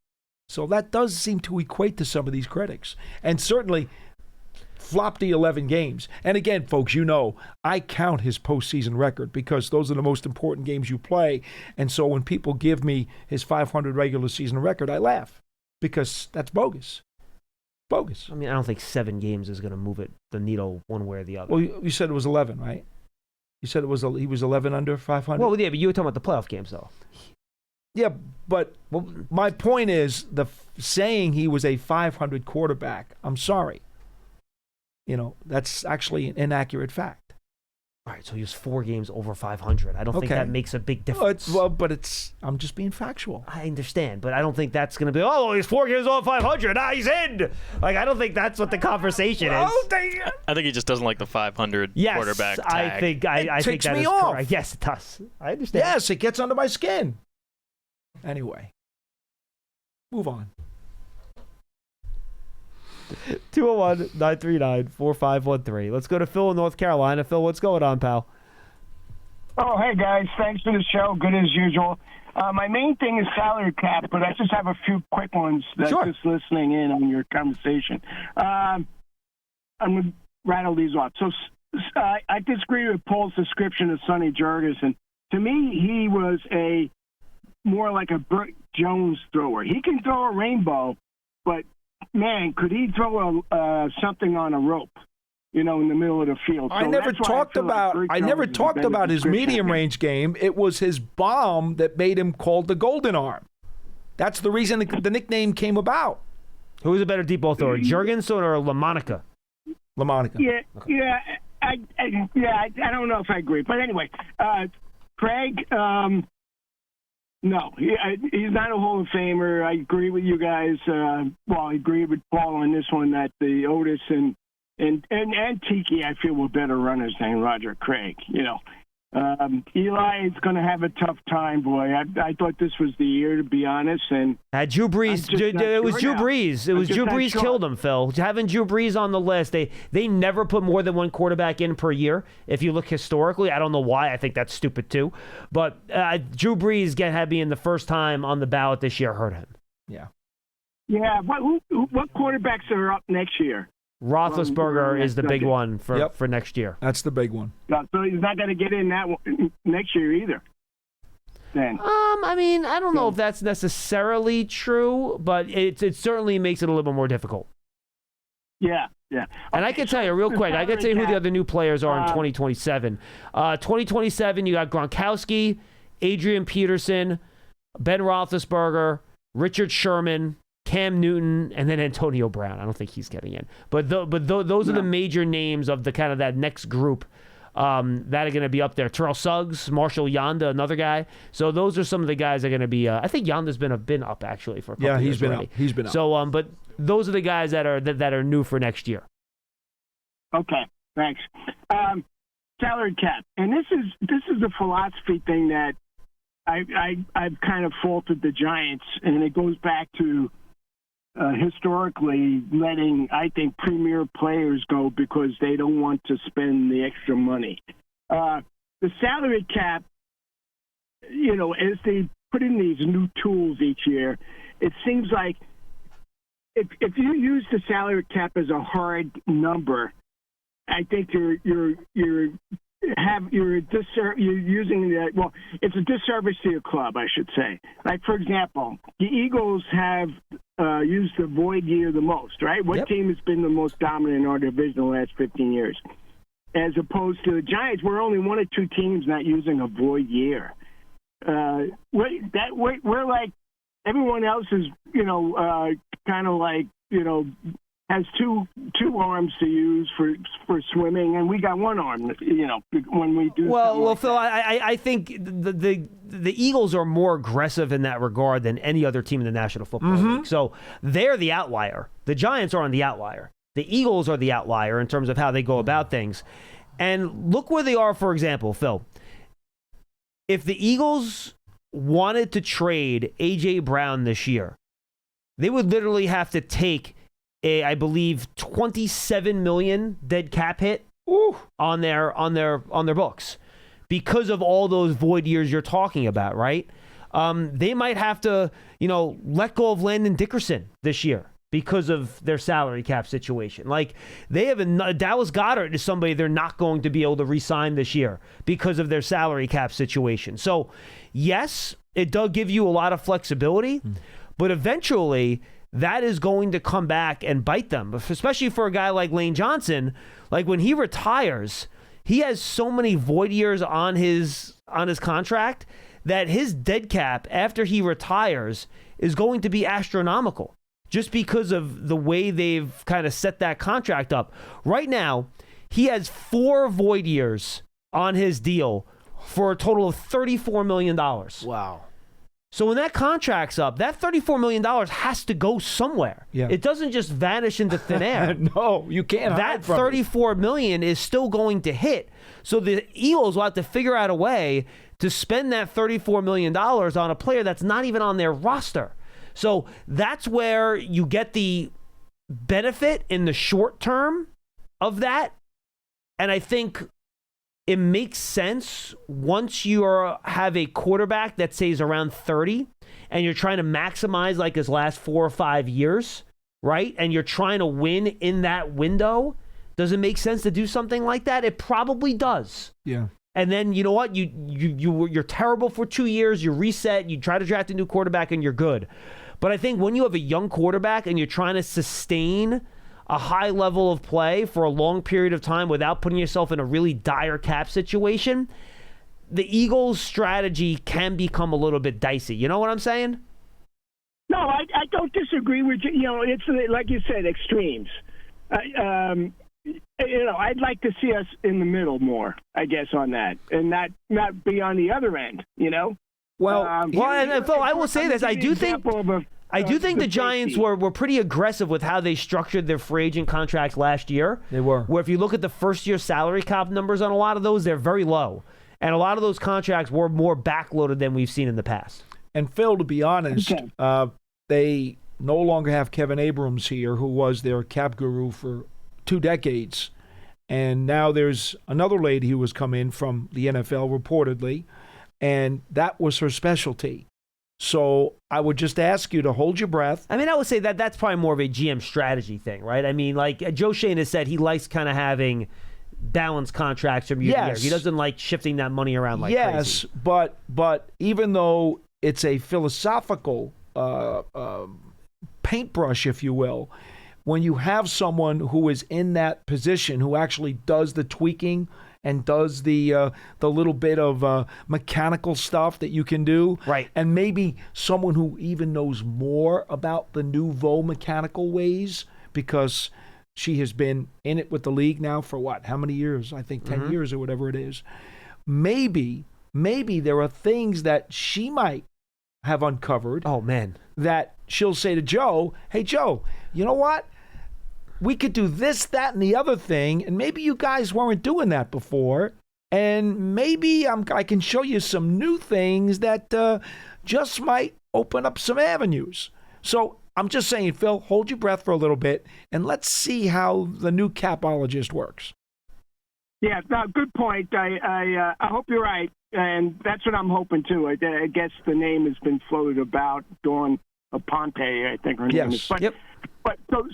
So that does seem to equate to some of these critics. And certainly flopped the 11 games. And again, folks, I count his postseason record because those are the most important games you play. And so when people give me his 500 regular season record, I laugh because that's bogus. Bogus. I mean, I don't think 7 games is going to move the needle one way or the other. Well, you said it was 11, right? You said he was 11 under 500? Well, yeah, but you were talking about the playoff games, though. Yeah, but my point is saying he was a 500 quarterback, I'm sorry. That's actually an inaccurate fact. All right, so he was 4 games over 500. I don't think that makes a big difference. I'm just being factual. I understand, but I don't think that's going to be, he's 4 games over 500. He's in. Like, I don't think that's what the conversation is. I think he just doesn't like the 500 quarterback tag. I think that is correct. Yes, it does. I understand. Yes, it gets under my skin. Anyway, move on. 201-939-4513. Let's go to Phil in North Carolina. Phil, what's going on, pal? Oh, hey, guys. Thanks for the show. Good as usual. My main thing is salary cap, but I just have a few quick ones that's just listening in on your conversation. I'm going to rattle these off. So I disagree with Paul's description of Sonny Jurgensen. To me, he was more like a Burt Jones thrower. He can throw a rainbow, but man, could he throw something on a rope, in the middle of the field? So I never talked about his medium range game. It was his bomb that made him called the Golden Arm. That's the reason the nickname came about. Who was a better deep ball thrower, Jurgensen or LaMonica? LaMonica. Yeah. I don't know if I agree, but anyway, Craig. No, he's not a Hall of Famer. I agree with you guys. I agree with Paul on this one that the Otis and Tiki, I feel, were better runners than Roger Craig. Eli is going to have a tough time, boy. I thought this was the year, to be honest. And Drew Brees. It was Drew Brees. It was Drew Brees killed him, Phil. Having Drew Brees on the list, they never put more than one quarterback in per year. If you look historically, I don't know why. I think that's stupid too. But Drew Brees had being the first time on the ballot this year hurt him. Yeah. Yeah. What quarterbacks are up next year? Roethlisberger is the big one for next year. That's the big one. So he's not going to get in that one next year either. Then. I don't know if that's necessarily true, but it certainly makes it a little bit more difficult. Yeah. And I can tell you real quick, I can tell you who the other new players are in 2027. 2027, you got Gronkowski, Adrian Peterson, Ben Roethlisberger, Richard Sherman, Cam Newton, and then Antonio Brown. I don't think he's getting in. But those are the major names of the kind of that next group that are going to be up there. Terrell Suggs, Marshall Yanda, another guy. So those are some of the guys that are going to be. I think Yanda's been up actually for a couple years already. He's been up. So, but those are the guys that are new for next year. Okay, thanks. Salary cap, and this is a philosophy thing that I've kind of faulted the Giants, and it goes back to. Historically letting, I think, premier players go because they don't want to spend the extra money. The salary cap, as they put in these new tools each year, it seems like if you use the salary cap as a hard number, I think you're using that. Well, it's a disservice to your club, I should say. Like, for example, the Eagles have used the void year the most, right? What team has been the most dominant in our division the last 15 years? As opposed to the Giants, we're only one or two teams not using a void year. We're like everyone else is, kind of like, has two arms to use for swimming, and we got one arm, when we do. Well, Phil, I think the Eagles are more aggressive in that regard than any other team in the National Football League. So they're the outlier. The Giants aren't the outlier. The Eagles are the outlier in terms of how they go about things. And look where they are, for example, Phil. If the Eagles wanted to trade A.J. Brown this year, they would literally have to take I believe $27 million dead cap hit on their books because of all those void years you're talking about, right? They might have to, let go of Landon Dickerson this year because of their salary cap situation. Like, they have Dallas Goedert is somebody they're not going to be able to re-sign this year because of their salary cap situation. So, yes, it does give you a lot of flexibility, but eventually that is going to come back and bite them, especially for a guy like Lane Johnson. Like, when he retires, he has so many void years on his contract that his dead cap after he retires is going to be astronomical just because of the way they've kind of set that contract up. Right now, he has 4 void years on his deal for a total of $34 million. Wow. So when that contract's up, that $34 million has to go somewhere. Yeah. It doesn't just vanish into thin air. No, you can't. That $34 million is still going to hit. So the Eagles will have to figure out a way to spend that $34 million on a player that's not even on their roster. So that's where you get the benefit in the short term of that. And I think it makes sense once you have a quarterback that stays around 30 and you're trying to maximize like his last 4 or 5 years, right? And you're trying to win in that window. Does it make sense to do something like that? It probably does. Yeah. And then you know what? You're terrible for 2 years. You reset. You try to draft a new quarterback, and you're good. But I think when you have a young quarterback and you're trying to sustain a high level of play for a long period of time without putting yourself in a really dire cap situation, the Eagles' strategy can become a little bit dicey. You know what I'm saying? No, I don't disagree with you. You know, it's like you said, extremes. I'd like to see us in the middle more, I guess, on that, and not be on the other end. You know. Well, and Phil, I will say this: I do think the Giants were pretty aggressive with how they structured their free agent contracts last year. They were. Where if you look at the first-year salary cap numbers on a lot of those, they're very low. And a lot of those contracts were more backloaded than we've seen in the past. And Phil, to be honest, they no longer have Kevin Abrams here, who was their cap guru for 2 decades. And now there's another lady who has come in from the NFL, reportedly, and that was her specialty. So I would just ask you to hold your breath. I mean, I would say that's probably more of a GM strategy thing, right? I mean, like Joe Shane has said, he likes kind of having balanced contracts from year to year. He doesn't like shifting that money around like crazy. Yes, but even though it's a philosophical paintbrush, if you will, when you have someone who is in that position, who actually does the tweaking and does the little bit of mechanical stuff that you can do, right? And maybe someone who even knows more about the nouveau mechanical ways, because she has been in it with the league now for what? How many years? I think 10 years or whatever it is. Maybe there are things that she might have uncovered. Oh, man. That she'll say to Joe, hey, Joe, you know what? We could do this, that, and the other thing, and maybe you guys weren't doing that before, and maybe I can show you some new things that just might open up some avenues. So I'm just saying, Phil, hold your breath for a little bit, and let's see how the new capologist works. Yeah, no, good point. I hope you're right, and that's what I'm hoping too. I guess the name has been floated about. Dawn Aponte, I think her name is. But so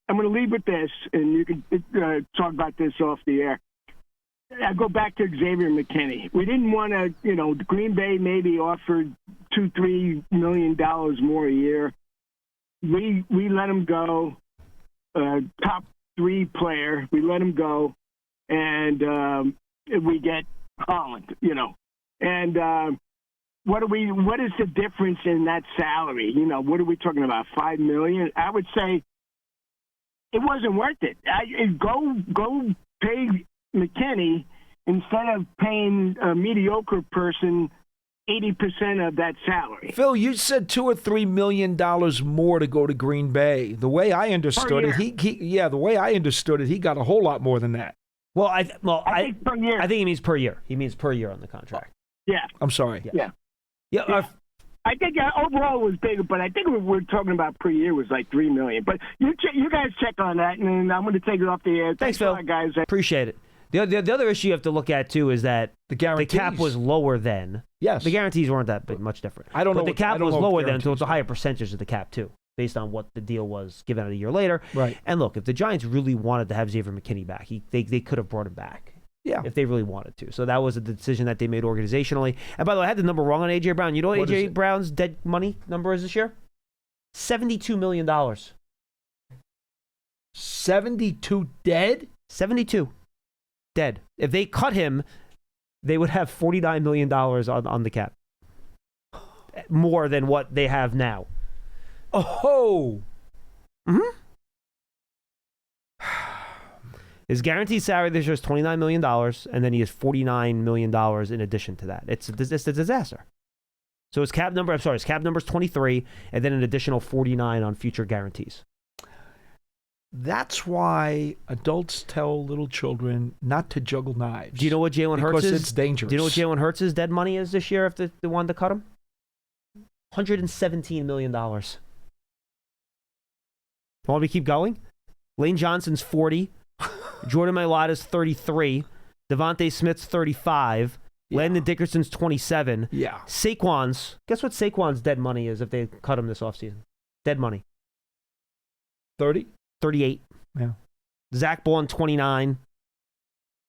I'm going to leave with this, and you can talk about this off the air. I go back to Xavier McKinney. We didn't want to, Green Bay maybe offered $2-3 million more a year. We let him go, top 3 player. We let him go, and we get Holland, And what is the difference in that salary? What are we talking about? $5 million? I would say it wasn't worth it. Go pay McKinney instead of paying a mediocre person 80% of that salary. Phil, you said $2 or $3 million more to go to Green Bay. The way I understood it, he got a whole lot more than that. Well, I think per year. I think he means per year. He means per year on the contract. Yeah. I'm sorry. Yeah. I think overall it was bigger, but I think we're talking about per year was like $3 million. But you guys check on that, and I'm going to take it off the air. Thanks Phil. Guys. Appreciate it. The other issue you have to look at too is that the cap was lower then. Yes. The guarantees weren't that much different. I don't know. But the cap was lower then, so it's a higher percentage of the cap too, based on what the deal was given out a year later. Right. And look, if the Giants really wanted to have Xavier McKinney back, they could have brought him back. Yeah. If they really wanted to. So that was a decision that they made organizationally. And by the way, I had the number wrong on A.J. Brown. You know what A.J. Brown's dead money number is this year? $72 million. 72 dead? 72 dead. If they cut him, they would have $49 million on the cap. More than what they have now. Oh. Mm-hmm. His guaranteed salary this year is $29 million, and then he has $49 million in addition to that. It's a disaster. So his cap number is 23, and then an additional 49 on future guarantees. That's why adults tell little children not to juggle knives. Do you know what Jalen Hurts is? Because it's dangerous. Do you know what Jalen Hurts' dead money is this year if they wanted to cut him? $117 million. Want me to keep going? Lane Johnson's 40. Jordan Mailata's 33. Devontae Smith's 35. Yeah. Landon Dickerson's 27. Yeah. Saquon's, guess what Saquon's dead money is if they cut him this offseason? Dead money. 30? 38. Yeah. Zach Bond, 29.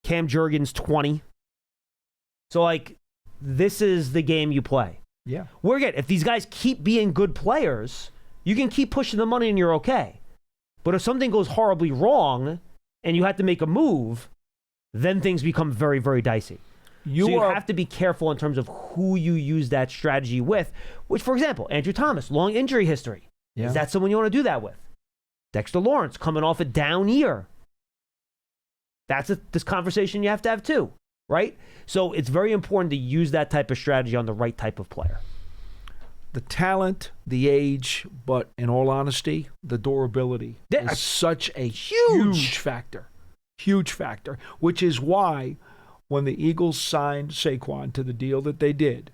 Cam Jurgens, 20. So, like, this is the game you play. Yeah. Where again, if these guys keep being good players, you can keep pushing the money and you're okay. But if something goes horribly wrong and you have to make a move, then things become very, very dicey. You have to be careful in terms of who you use that strategy with, which, for example, Andrew Thomas, long injury history. Yeah. Is that someone you want to do that with? Dexter Lawrence, coming off a down year. That's this conversation you have to have too, right? So it's very important to use that type of strategy on the right type of player. The talent, the age, but in all honesty, the durability is such a huge factor. Huge factor, which is why when the Eagles signed Saquon to the deal that they did,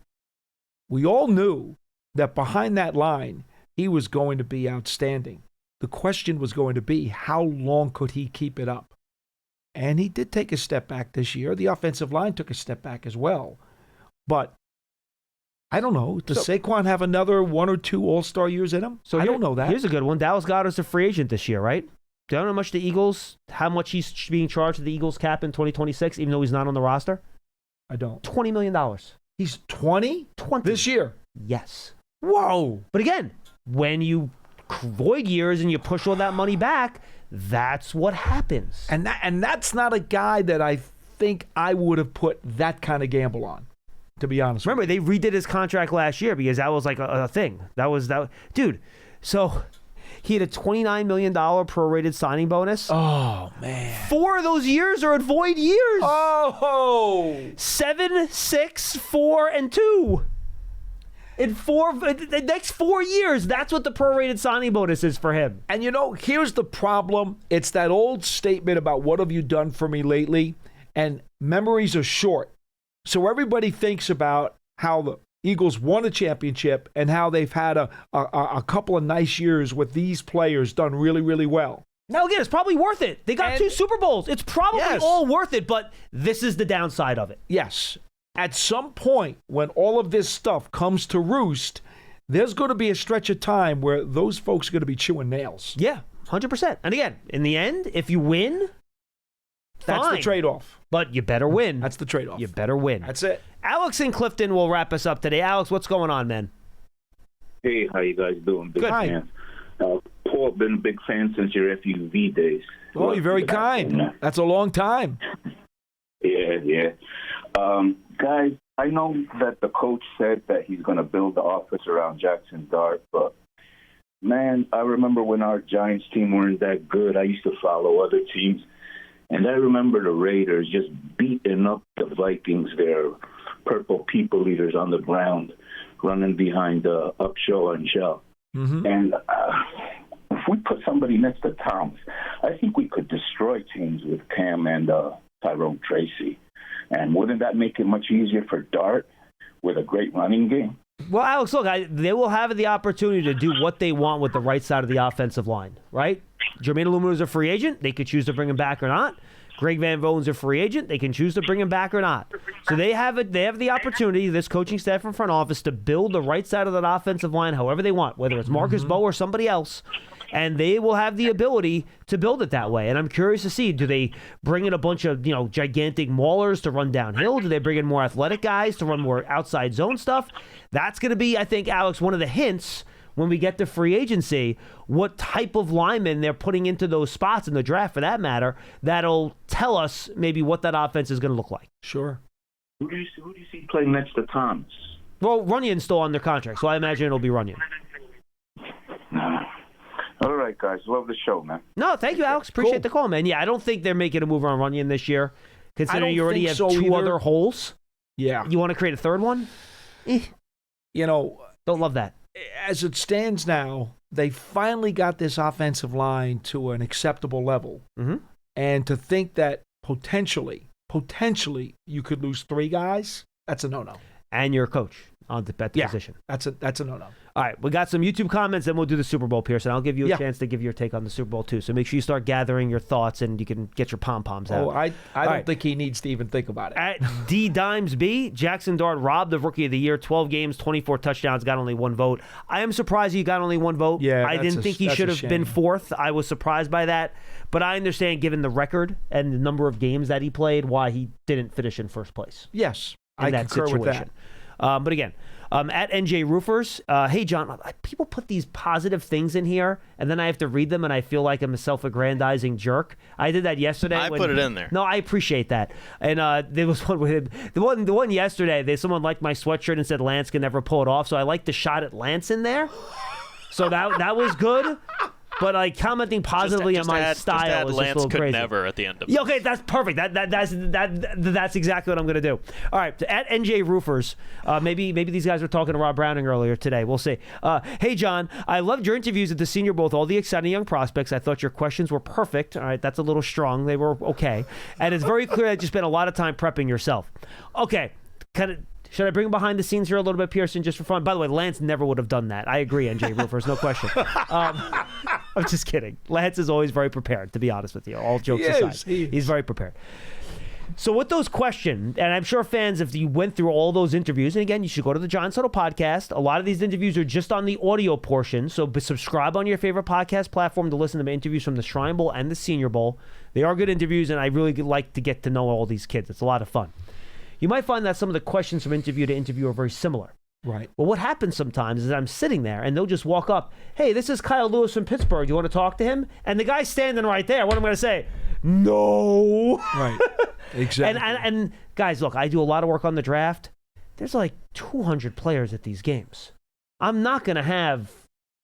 we all knew that behind that line, he was going to be outstanding. The question was going to be, how long could he keep it up? And he did take a step back this year. The offensive line took a step back as well. But I don't know. Does Saquon have another one or two all-star years in him? I don't know that. Here's a good one. Dallas Goedert's a free agent this year, right? Do you know how much he's being charged to the Eagles cap in 2026, even though he's not on the roster? I don't. $20 million. He's 20? 20. This year? Yes. Whoa. But again, when you void years and you push all that money back, that's what happens. And that's not a guy that I think I would have put that kind of gamble on, to be honest. Remember, they redid his contract last year because that was like a thing. Dude, so he had a $29 million prorated signing bonus. Oh, man. 4 of those years are at void years. Oh. 7, 6, 4, and 2. In the next 4 years, that's what the prorated signing bonus is for him. And here's the problem. It's that old statement about what have you done for me lately? And memories are short. So everybody thinks about how the Eagles won a championship and how they've had a couple of nice years with these players done really, really well. Now, again, it's probably worth it. They got 2 Super Bowls. It's probably all worth it, but this is the downside of it. Yes. At some point, when all of this stuff comes to roost, there's going to be a stretch of time where those folks are going to be chewing nails. Yeah, 100%. And again, in the end, if you win, that's fine. the trade-off. But you better win. That's the trade-off. You better win. That's it. Alex in Clifton will wrap us up today. Alex, what's going on, man? Hey, how you guys doing? Big Good. fan. Paul, been a big fan since your FUV days. Oh, you're very kind. That's a long time. Yeah. Guys, I know that the coach said that he's going to build the offense around Jackson Dart, but, man, I remember when our Giants team weren't that good, I used to follow other teams, and I remember the Raiders just beating up the Vikings, their purple people eaters on the ground, running behind Upshaw and Shell. Mm-hmm. And if we put somebody next to Thomas, I think we could destroy teams with Cam and Tyrone Tracy. And wouldn't that make it much easier for Dart with a great running game? Well, Alex, look, they will have the opportunity to do what they want with the right side of the offensive line, right? Jermaine Illuminor is a free agent. They could choose to bring him back or not. Greg Van Volen's a free agent. They can choose to bring him back or not. So they have the opportunity, this coaching staff and front office, to build the right side of that offensive line however they want, whether it's Marcus Bowe or somebody else. And they will have the ability to build it that way. And I'm curious to see, do they bring in a bunch of, gigantic maulers to run downhill? Do they bring in more athletic guys to run more outside zone stuff? That's going to be, I think, Alex, one of the hints when we get to free agency, what type of linemen they're putting into those spots in the draft, for that matter, that'll tell us maybe what that offense is going to look like. Sure. Who do you see playing next to Thomas? Well, Runyon's still under contract, so I imagine it'll be Runyon. All right, right, guys. Love the show, man. No, thank you, Alex. Appreciate the call, man. Yeah, I don't think they're making a move on Runyon this year, considering you already have two other holes. Yeah. You want to create a third one? Don't love that. As it stands now, they finally got this offensive line to an acceptable level. Mm-hmm. And to think that potentially you could lose 3 guys, that's a no-no. And your coach at the position. That's a no-no. All right, we got some YouTube comments, then we'll do the Super Bowl, Pearson. I'll give you a chance to give your take on the Super Bowl, too. So make sure you start gathering your thoughts, and you can get your pom-poms out. Oh, I don't think he needs to even think about it. At D-Dimes-B, Jackson Dart robbed of Rookie of the Year, 12 games, 24 touchdowns, got only 1 vote. I am surprised he got only 1 vote. Yeah, I didn't think he should have been 4th. I was surprised by that. But I understand, given the record and the number of games that he played, why he didn't finish in first place. Yes, I concur with that. But again, at NJ Roofers, hey, John, people put these positive things in here, and then I have to read them, and I feel like I'm a self-aggrandizing jerk. I did that yesterday. I put it in there. No, I appreciate that. And there was one with him. The one yesterday, someone liked my sweatshirt and said Lance can never pull it off, so I liked the shot at Lance in there. So that was good. But commenting positively on my style is just a little crazy. Never at the end of it. Yeah, okay, that's perfect. That's exactly what I'm gonna do. All right, at NJ Roofers, maybe these guys were talking to Rob Browning earlier today. We'll see. Hey John, I loved your interviews at the Senior Bowl with all the exciting young prospects. I thought your questions were perfect. All right, that's a little strong. They were okay, and it's very clear that you spent a lot of time prepping yourself. Okay, should I bring behind the scenes here a little bit, Pearson, just for fun? By the way, Lance never would have done that. I agree, NJ Roofers, no question. I'm just kidding. Lance is always very prepared, to be honest with you. All jokes aside. He's very prepared. So with those questions, and I'm sure fans, if you went through all those interviews, and again, you should go to the Giants Huddle podcast. A lot of these interviews are just on the audio portion, so subscribe on your favorite podcast platform to listen to interviews from the Shrine Bowl and the Senior Bowl. They are good interviews, and I really like to get to know all these kids. It's a lot of fun. You might find that some of the questions from interview to interview are very similar. Right. Well, what happens sometimes is I'm sitting there, and they'll just walk up, hey, this is Kyle Lewis from Pittsburgh. Do you want to talk to him? And the guy's standing right there. What am I going to say? No. Right. Exactly. And guys, look, I do a lot of work on the draft. There's like 200 players at these games. I'm not going to have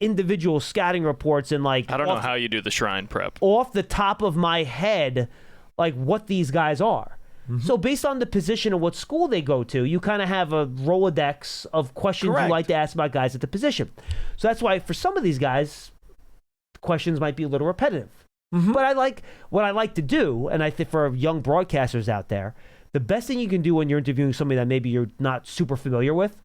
individual scouting reports and I don't know how you do the Shrine prep. Off the top of my head, what these guys are. Mm-hmm. So based on the position of what school they go to, you kind of have a Rolodex of questions you like to ask about guys at the position. So that's why for some of these guys, questions might be a little repetitive. Mm-hmm. But what I like to do, and I think for young broadcasters out there, the best thing you can do when you're interviewing somebody that maybe you're not super familiar with,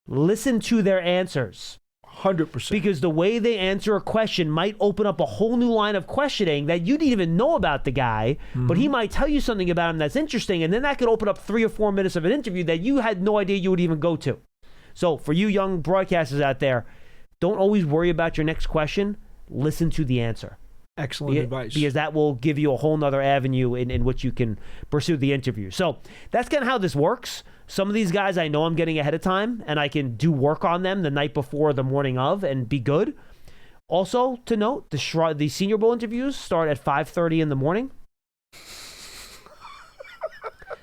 listen to their answers. 100%. Because the way they answer a question might open up a whole new line of questioning that you didn't even know about the guy, but he might tell you something about him that's interesting, and then that could open up 3 or 4 minutes of an interview that you had no idea you would even go to. So for you young broadcasters out there, don't always worry about your next question. Listen to the answer. Excellent advice. Because that will give you a whole nother avenue in which you can pursue the interview. So that's kind of how this works. Some of these guys I know I'm getting ahead of time, and I can do work on them the night before or the morning of and be good. Also, to note, the Senior Bowl interviews start at 5:30 in the morning.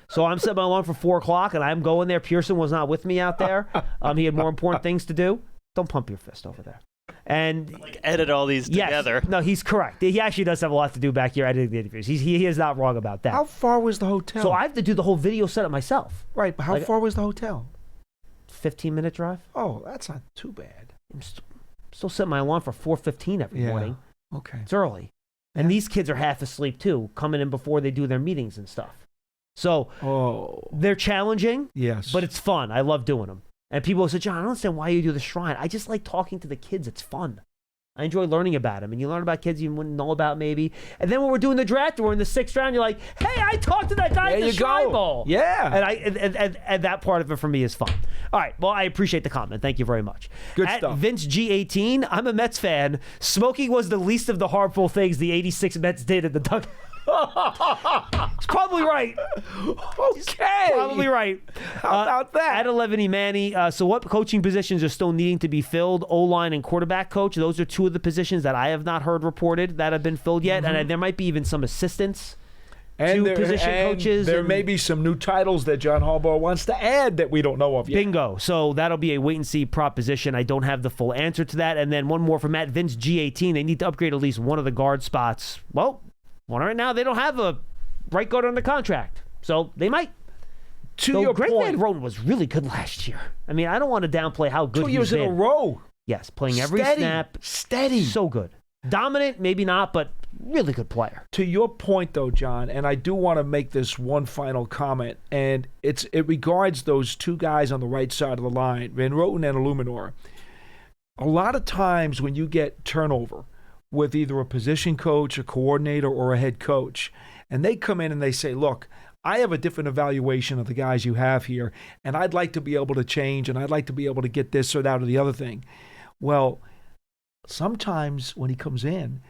So I'm setting my alarm for 4 o'clock, and I'm going there. Pearson was not with me out there. He had more important things to do. Don't pump your fist over there. And edit all these together. No, he's correct. He actually does have a lot to do back here editing the interviews. He is not wrong about that. How far was the hotel? So I have to do the whole video setup myself. Right, but how far was the hotel? 15-minute drive. Oh, that's not too bad. I'm still setting my alarm for 4:15 every morning. Okay. It's early. And these kids are half asleep too, coming in before they do their meetings and stuff. So they're challenging, yes, but it's fun. I love doing them. And people say, John, I don't understand why you do the Shrine. I just like talking to the kids. It's fun. I enjoy learning about them. And you learn about kids you wouldn't know about maybe. And then when we're doing the draft, we're in the 6th round, you're like, hey, I talked to that guy at the Shrine Bowl. Yeah. And that part of it for me is fun. All right. Well, I appreciate the comment. Thank you very much. Good at stuff. Vince G18, I'm a Mets fan. Smoking was the least of the harmful things the 86 Mets did at the dugout. He's probably right. Okay. Probably right. How about that? At 11, Manny. So what coaching positions are still needing to be filled? O-line and quarterback coach. Those are 2 of the positions that I have not heard reported that have been filled yet. And there might be even some assistants two position coaches. There may be some new titles that John Harbaugh wants to add that we don't know of yet. Bingo. So that'll be a wait-and-see proposition. I don't have the full answer to that. And then one more from Matt Vince, G18. They need to upgrade at least one of the guard spots. Well, one right now, they don't have a right guard under contract. So they might. To your Greg point, Van Roten was really good last year. I mean, I don't want to downplay how good 2 he's years been. in a row. Yes, playing every snap. Steady. So good. Dominant, maybe not, but really good player. To your point, though, John, and I do want to make this one final comment, and it regards those two guys on the right side of the line, Van Roten and Illuminor. A lot of times when you get turnover with either a position coach, a coordinator, or a head coach, and they come in and they say, look, I have a different evaluation of the guys you have here, and I'd like to be able to change, and I'd like to be able to get this or that or the other thing. Well, sometimes when he comes in,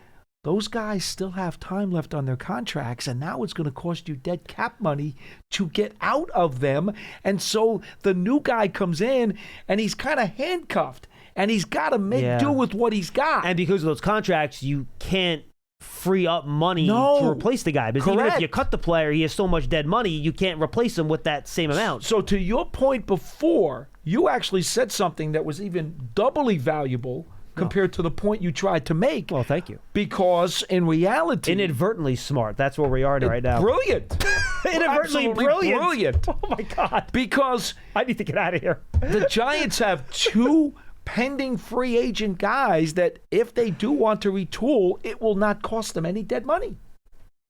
those guys still have time left on their contracts, and now it's going to cost you dead cap money to get out of them. And so the new guy comes in, and he's kind of handcuffed, and he's got to make do with what he's got. And because of those contracts, you can't free up money to replace the guy. Because even if you cut the player, he has so much dead money, you can't replace him with that same amount. So to your point before, you actually said something that was even doubly valuable compared to the point you tried to make. Well, thank you. Because in reality... Inadvertently smart. That's where we are right now. Brilliant. Inadvertently brilliant. Oh, my God. Because... I need to get out of here. The Giants have two pending free agent guys that if they do want to retool, it will not cost them any dead money.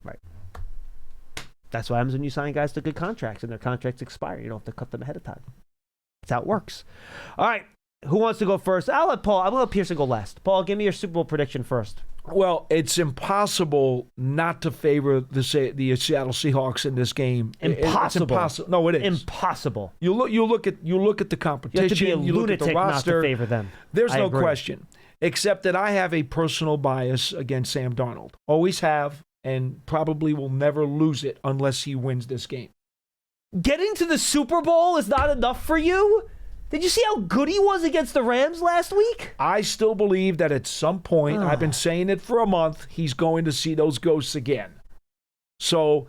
Right. That's what happens when you sign guys to good contracts and their contracts expire. You don't have to cut them ahead of time. That's how it works. All right. Who wants to go first? I'll let Paul. I'm going to let Pearson go last. Paul, give me your Super Bowl prediction first. Well, it's impossible not to favor the Seattle Seahawks in this game. Impossible. It's impossible. No, it is impossible. You look at the competition. You have to be a lunatic not to favor them. There's no question, except that I have a personal bias against Sam Darnold. Always have, and probably will never lose it unless he wins this game. Getting to the Super Bowl is not enough for you? Did you see how good he was against the Rams last week? I still believe that at some point, I've been saying it for a month, he's going to see those ghosts again. So,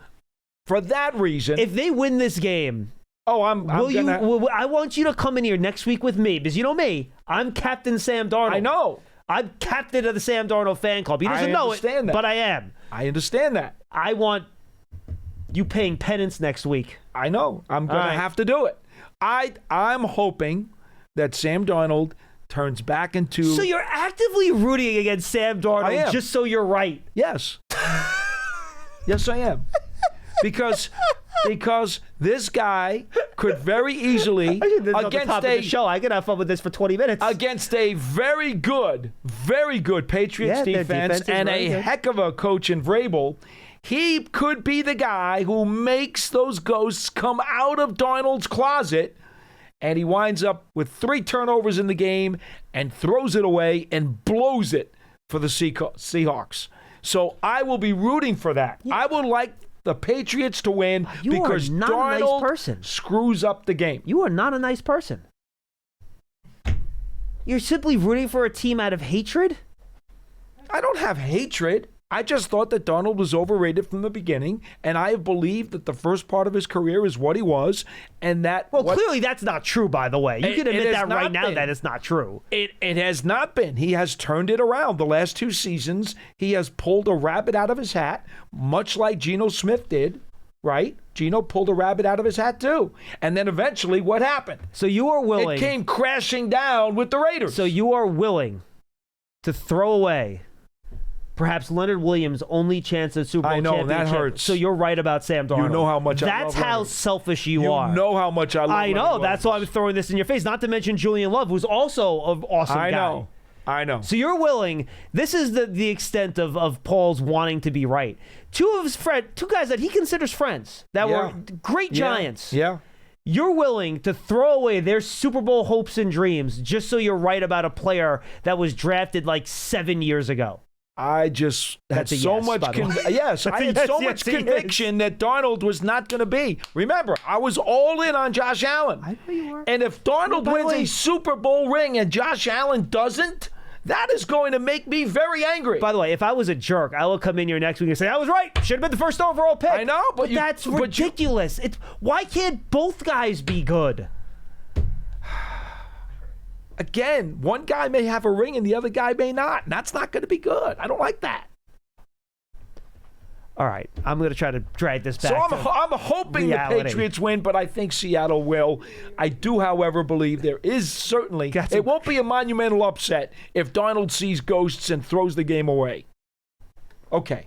for that reason... If they win this game... I want you to come in here next week with me, because you know me, I'm Captain Sam Darnold. I know. I'm captain of the Sam Darnold fan club. He doesn't know it, but I am. I understand that. I want you paying penance next week. I know. I'm going to have to do it. I'm hoping that Sam Darnold turns back into... So you're actively rooting against Sam Darnold just so you're right? Yes. Yes, I am. Because this guy could very easily I could have fun with this for 20 minutes against a very good Patriots defense and a heck of a coach in Vrabel. He could be the guy who makes those ghosts come out of Darnold's closet, and he winds up with 3 turnovers in the game and throws it away and blows it for the Seahawks. So I will be rooting for that. I would like the Patriots to win because Darnold screws up the game. You are not a nice person. You're simply rooting for a team out of hatred? I don't have hatred. I just thought that Darnold was overrated from the beginning, and I have believed that the first part of his career is what he was, and that... Well, clearly that's not true, by the way. You can admit that right now that it's not true. It has not been. He has turned it around. The last 2 seasons, he has pulled a rabbit out of his hat, much like Geno Smith did, right? Geno pulled a rabbit out of his hat, too. And then eventually, what happened? So you are willing... It came crashing down with the Raiders. So you are willing to throw away... perhaps Leonard Williams' only chance at Super Bowl championship. I know, that hurts. So you're right about Sam Darnold. You know how much I love That's how Leonard. Selfish you are. You know how much I love I know. Leonard That's why I'm throwing this in your face. Not to mention Julian Love, who's also an awesome guy. I know. So you're willing. This is the extent of Paul's wanting to be right. Two guys that he considers friends that were great Giants. Yeah. You're willing to throw away their Super Bowl hopes and dreams just so you're right about a player that was drafted like 7 years ago. I just had so much conviction that Darnold was not going to be. Remember, I was all in on Josh Allen. I know you were. And if Darnold wins a Super Bowl ring and Josh Allen doesn't, that is going to make me very angry. By the way, if I was a jerk, I would come in here next week and say, I was right. Should have been the first overall pick. I know, but that's ridiculous. Why can't both guys be good? Again, one guy may have a ring and the other guy may not. And that's not going to be good. I don't like that. All right, I'm going to try to drag this back. So I'm hoping reality. the Patriots win, but I think Seattle will. I do, however, believe there is certainly, it won't be a monumental upset if Darnold sees ghosts and throws the game away. Okay,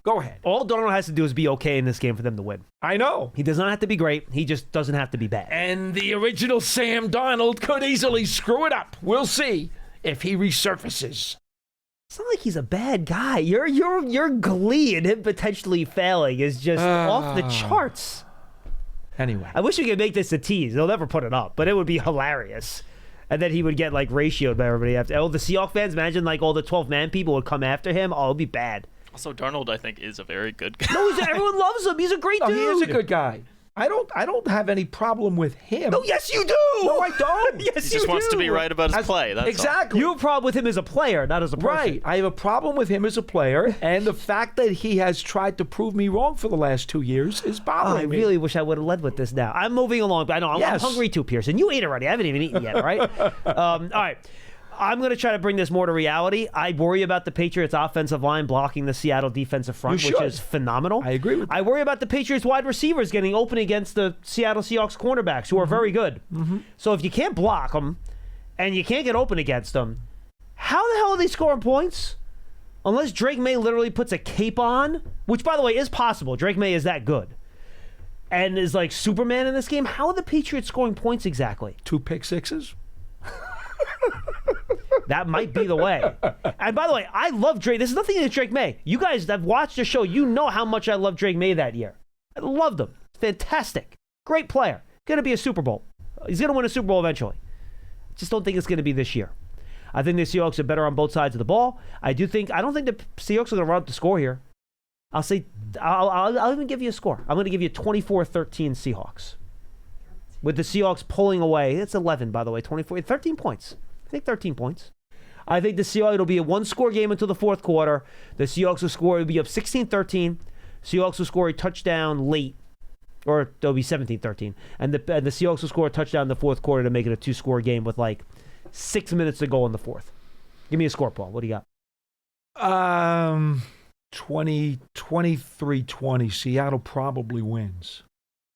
go ahead. All Darnold has to do is be okay in this game for them to win. I know. He does not have to be great. He just doesn't have to be bad. And the original Sam Darnold could easily screw it up. We'll see if he resurfaces. It's not like he's a bad guy. Your glee in him potentially failing is just off the charts. Anyway. I wish we could make this a tease. They'll never put it up, but it would be hilarious. And then he would get like ratioed by everybody after. Oh, the Seahawks fans, imagine like all the 12-man people would come after him. Oh, it'd be bad. Also, Darnold, I think, is a very good guy. No, everyone loves him. He's a great dude. He is a good guy. I don't have any problem with him. No, yes, you do. No, I don't. Yes, He just wants to be right about his play. That's exactly. You have a problem with him as a player, not as a person. Right. I have a problem with him as a player, and the fact that he has tried to prove me wrong for the last 2 years is bothering me. I really wish I would have led with this now. I'm moving along. I know I'm hungry too, Pearson. You ate already. I haven't even eaten yet, right? All right. I'm going to try to bring this more to reality. I worry about the Patriots' offensive line blocking the Seattle defensive front, which is phenomenal. I agree with that. I worry about the Patriots' wide receivers getting open against the Seattle Seahawks cornerbacks, who are very good. Mm-hmm. So if you can't block them and you can't get open against them, how the hell are they scoring points? Unless Drake May literally puts a cape on, which, by the way, is possible. Drake May is that good. And is like Superman in this game. How are the Patriots scoring points exactly? 2 pick sixes? That might be the way. And by the way, I love Drake. This is nothing against Drake May. You guys that have watched the show, you know how much I love Drake May that year. I loved him. Fantastic. Great player. Going to be a Super Bowl. He's going to win a Super Bowl eventually. Just don't think it's going to be this year. I think the Seahawks are better on both sides of the ball. I don't think the Seahawks are going to run up the score here. I'll even give you a score. I'm going to give you 24-13 Seahawks. With the Seahawks pulling away. It's 11, by the way. 13 points. I think 13 points. I think the Seahawks, it'll be a one-score game until the fourth quarter. The Seahawks will score, it'll be up 16-13. Seahawks will score a touchdown late, or it'll be 17-13. And the Seahawks will score a touchdown in the fourth quarter to make it a 2-score game with like 6 minutes to go in the fourth. Give me a score, Paul. What do you got? 23-20. Seattle probably wins.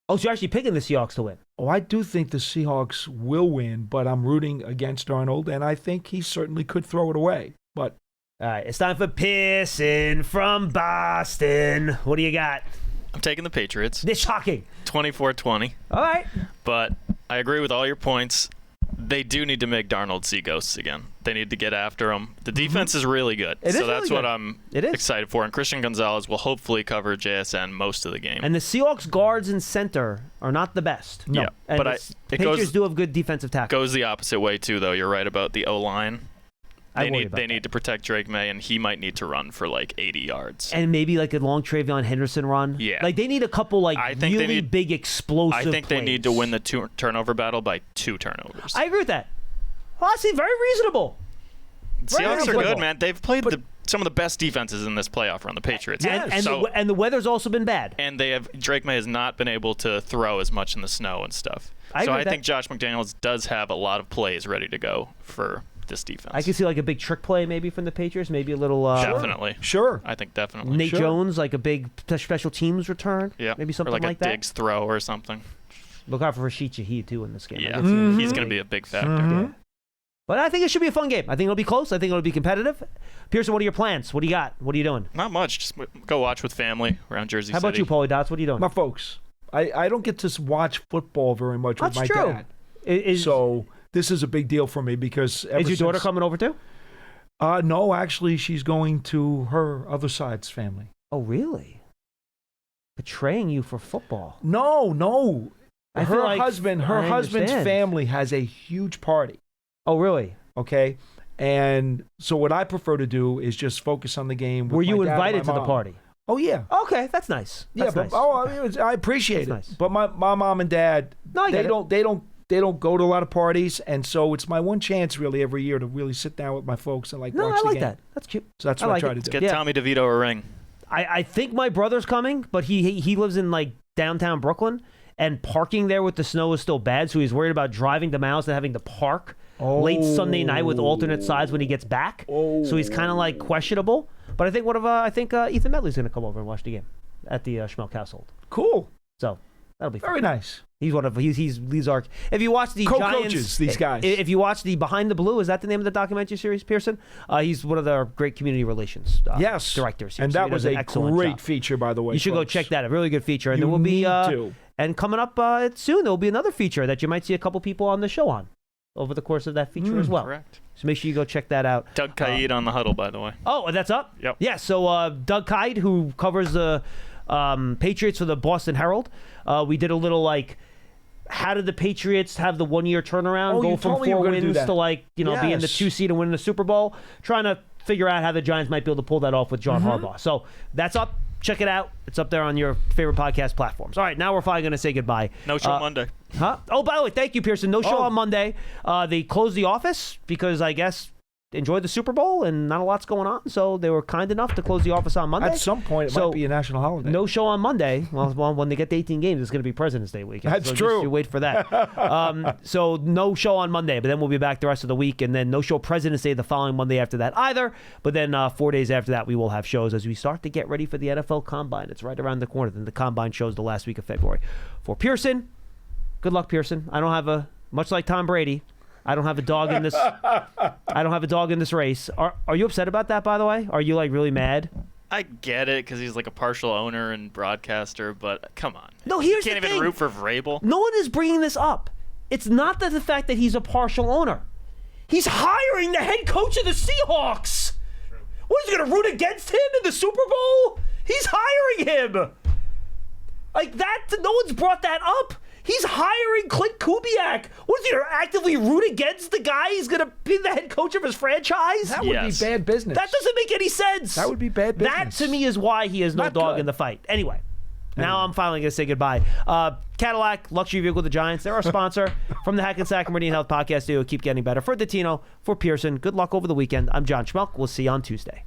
Oh, so you're actually picking the Seahawks to win? Oh, I do think the Seahawks will win, but I'm rooting against Darnold, and I think he certainly could throw it away. But all right, it's time for Pearson from Boston. What do you got? I'm taking the Patriots. This shocking. 24-20. All right. But I agree with all your points. They do need to make Darnold see ghosts again. They need to get after him. The defense is really good. That's what I'm excited for. And Christian Gonzalez will hopefully cover JSN most of the game. And the Seahawks guards and center are not the best. No. Yeah, and but the Patriots do have good defensive tackles. Goes the opposite way too, though. You're right about the O-line. They need to protect Drake May, and he might need to run for like 80 yards. And maybe like a long Travion Henderson run. Yeah. Like they need a couple big explosive I think plays. They need to win the turnover battle by 2 turnovers. I agree with that. Well, I see, very reasonable. Seahawks are good, man. They've played some of the best defenses in this playoff run, the Patriots. And the weather's also been bad. And Drake May has not been able to throw as much in the snow and stuff. I think Josh McDaniels does have a lot of plays ready to go for this defense. I can see like a big trick play maybe from the Patriots, maybe a little definitely. Sure. I think definitely. Nate Jones, like a big special teams return. Yeah. Maybe something like that. Diggs throw or something. Look out for Rashid Shaheed too in this game. Yeah. He's going to be a big factor. Yeah. But I think it should be a fun game. I think it'll be close. I think it'll be competitive. Pearson, what are your plans? What do you got? What are you doing? Not much. Just go watch with family around Jersey City. How about you, Paulie Dots? What are you doing? My folks, I don't get to watch football very much with my dad. So this is a big deal for me because is your daughter coming over too? No, actually, she's going to her other side's family. Oh, really? Betraying you for football? No. Her husband's understand. family has a huge party. Oh, really? Okay. And so what I prefer to do is just focus on the game. Were you invited to the party? Oh, yeah. Okay, that's nice. I appreciate it. Nice. But my mom and dad, they don't don't go to a lot of parties, and so it's my one chance really every year to really sit down with my folks and watch the game. I like that. That's cute. So that's what I try to Let's do. get Tommy DeVito a ring. I think my brother's coming, but he lives in like downtown Brooklyn, and parking there with the snow is still bad, so he's worried about driving to my house and having to park late Sunday night with alternate sides when he gets back. So he's kind of like questionable. But I think Ethan Medley's going to come over and watch the game at the Schmeelk household. Cool. So that'll be fun. Very nice. He's our. If you watch the co-coaches, Giants, these guys. If you watch the Behind the Blue, is that the name of the documentary series, Pearson? He's one of the great community relations directors here. And so that was a great feature, by the way. You should go check that. A really good feature. And you there will be to. And coming up soon, there will be another feature that you might see a couple people on the show on over the course of that feature as well. Correct. So make sure you go check that out. Doug Kaid on the huddle, by the way. Oh, that's up? Yep. Yeah, so Doug Kaid, who covers the Patriots for the Boston Herald, we did a little how did the Patriots have the 1 year turnaround, go from 4 wins to be in the 2 seed and win the Super Bowl, trying to figure out how the Giants might be able to pull that off with John Harbaugh. So that's up. Check it out. It's up there on your favorite podcast platforms. All right, now we're finally going to say goodbye. No show Monday. Huh? Oh, by the way, thank you, Pearson. No show on Monday. They closed the office because I guess enjoyed the Super Bowl and not a lot's going on, so they were kind enough to close the office on Monday. At some point, it might be a national holiday. No show on Monday. Well, when they get to 18 games, it's going to be President's Day weekend. That's so true. Just you wait for that. So no show on Monday, but then we'll be back the rest of the week, and then no show President's Day the following Monday after that either. But then 4 days after that, we will have shows as we start to get ready for the NFL Combine. It's right around the corner. Then the Combine shows the last week of February. For Pearson, good luck, Pearson. I don't have much like Tom Brady, I don't have a dog in this. I don't have a dog in this race. Are you upset about that, by the way? Are you really mad? I get it because he's like a partial owner and broadcaster, but come on. No, here's you can't even root for Vrabel. No one is bringing this up. It's not that the fact that he's a partial owner. He's hiring the head coach of the Seahawks. True. What, is he going to root against him in the Super Bowl? He's hiring him. Like that, no one's brought that up. He's hiring Clint Kubiak. What is he going to actively root against the guy he's going to be the head coach of his franchise? That would be bad business. That doesn't make any sense. That would be bad business. That, to me, is why he has no dog in the fight. Anyway, now I'm finally going to say goodbye. Cadillac, luxury vehicle of the Giants. They're our sponsor from the Hackensack Meridian Health Podcast Studio. Keep getting better. For Dottino, for Pearson, good luck over the weekend. I'm John Schmeelk. We'll see you on Tuesday.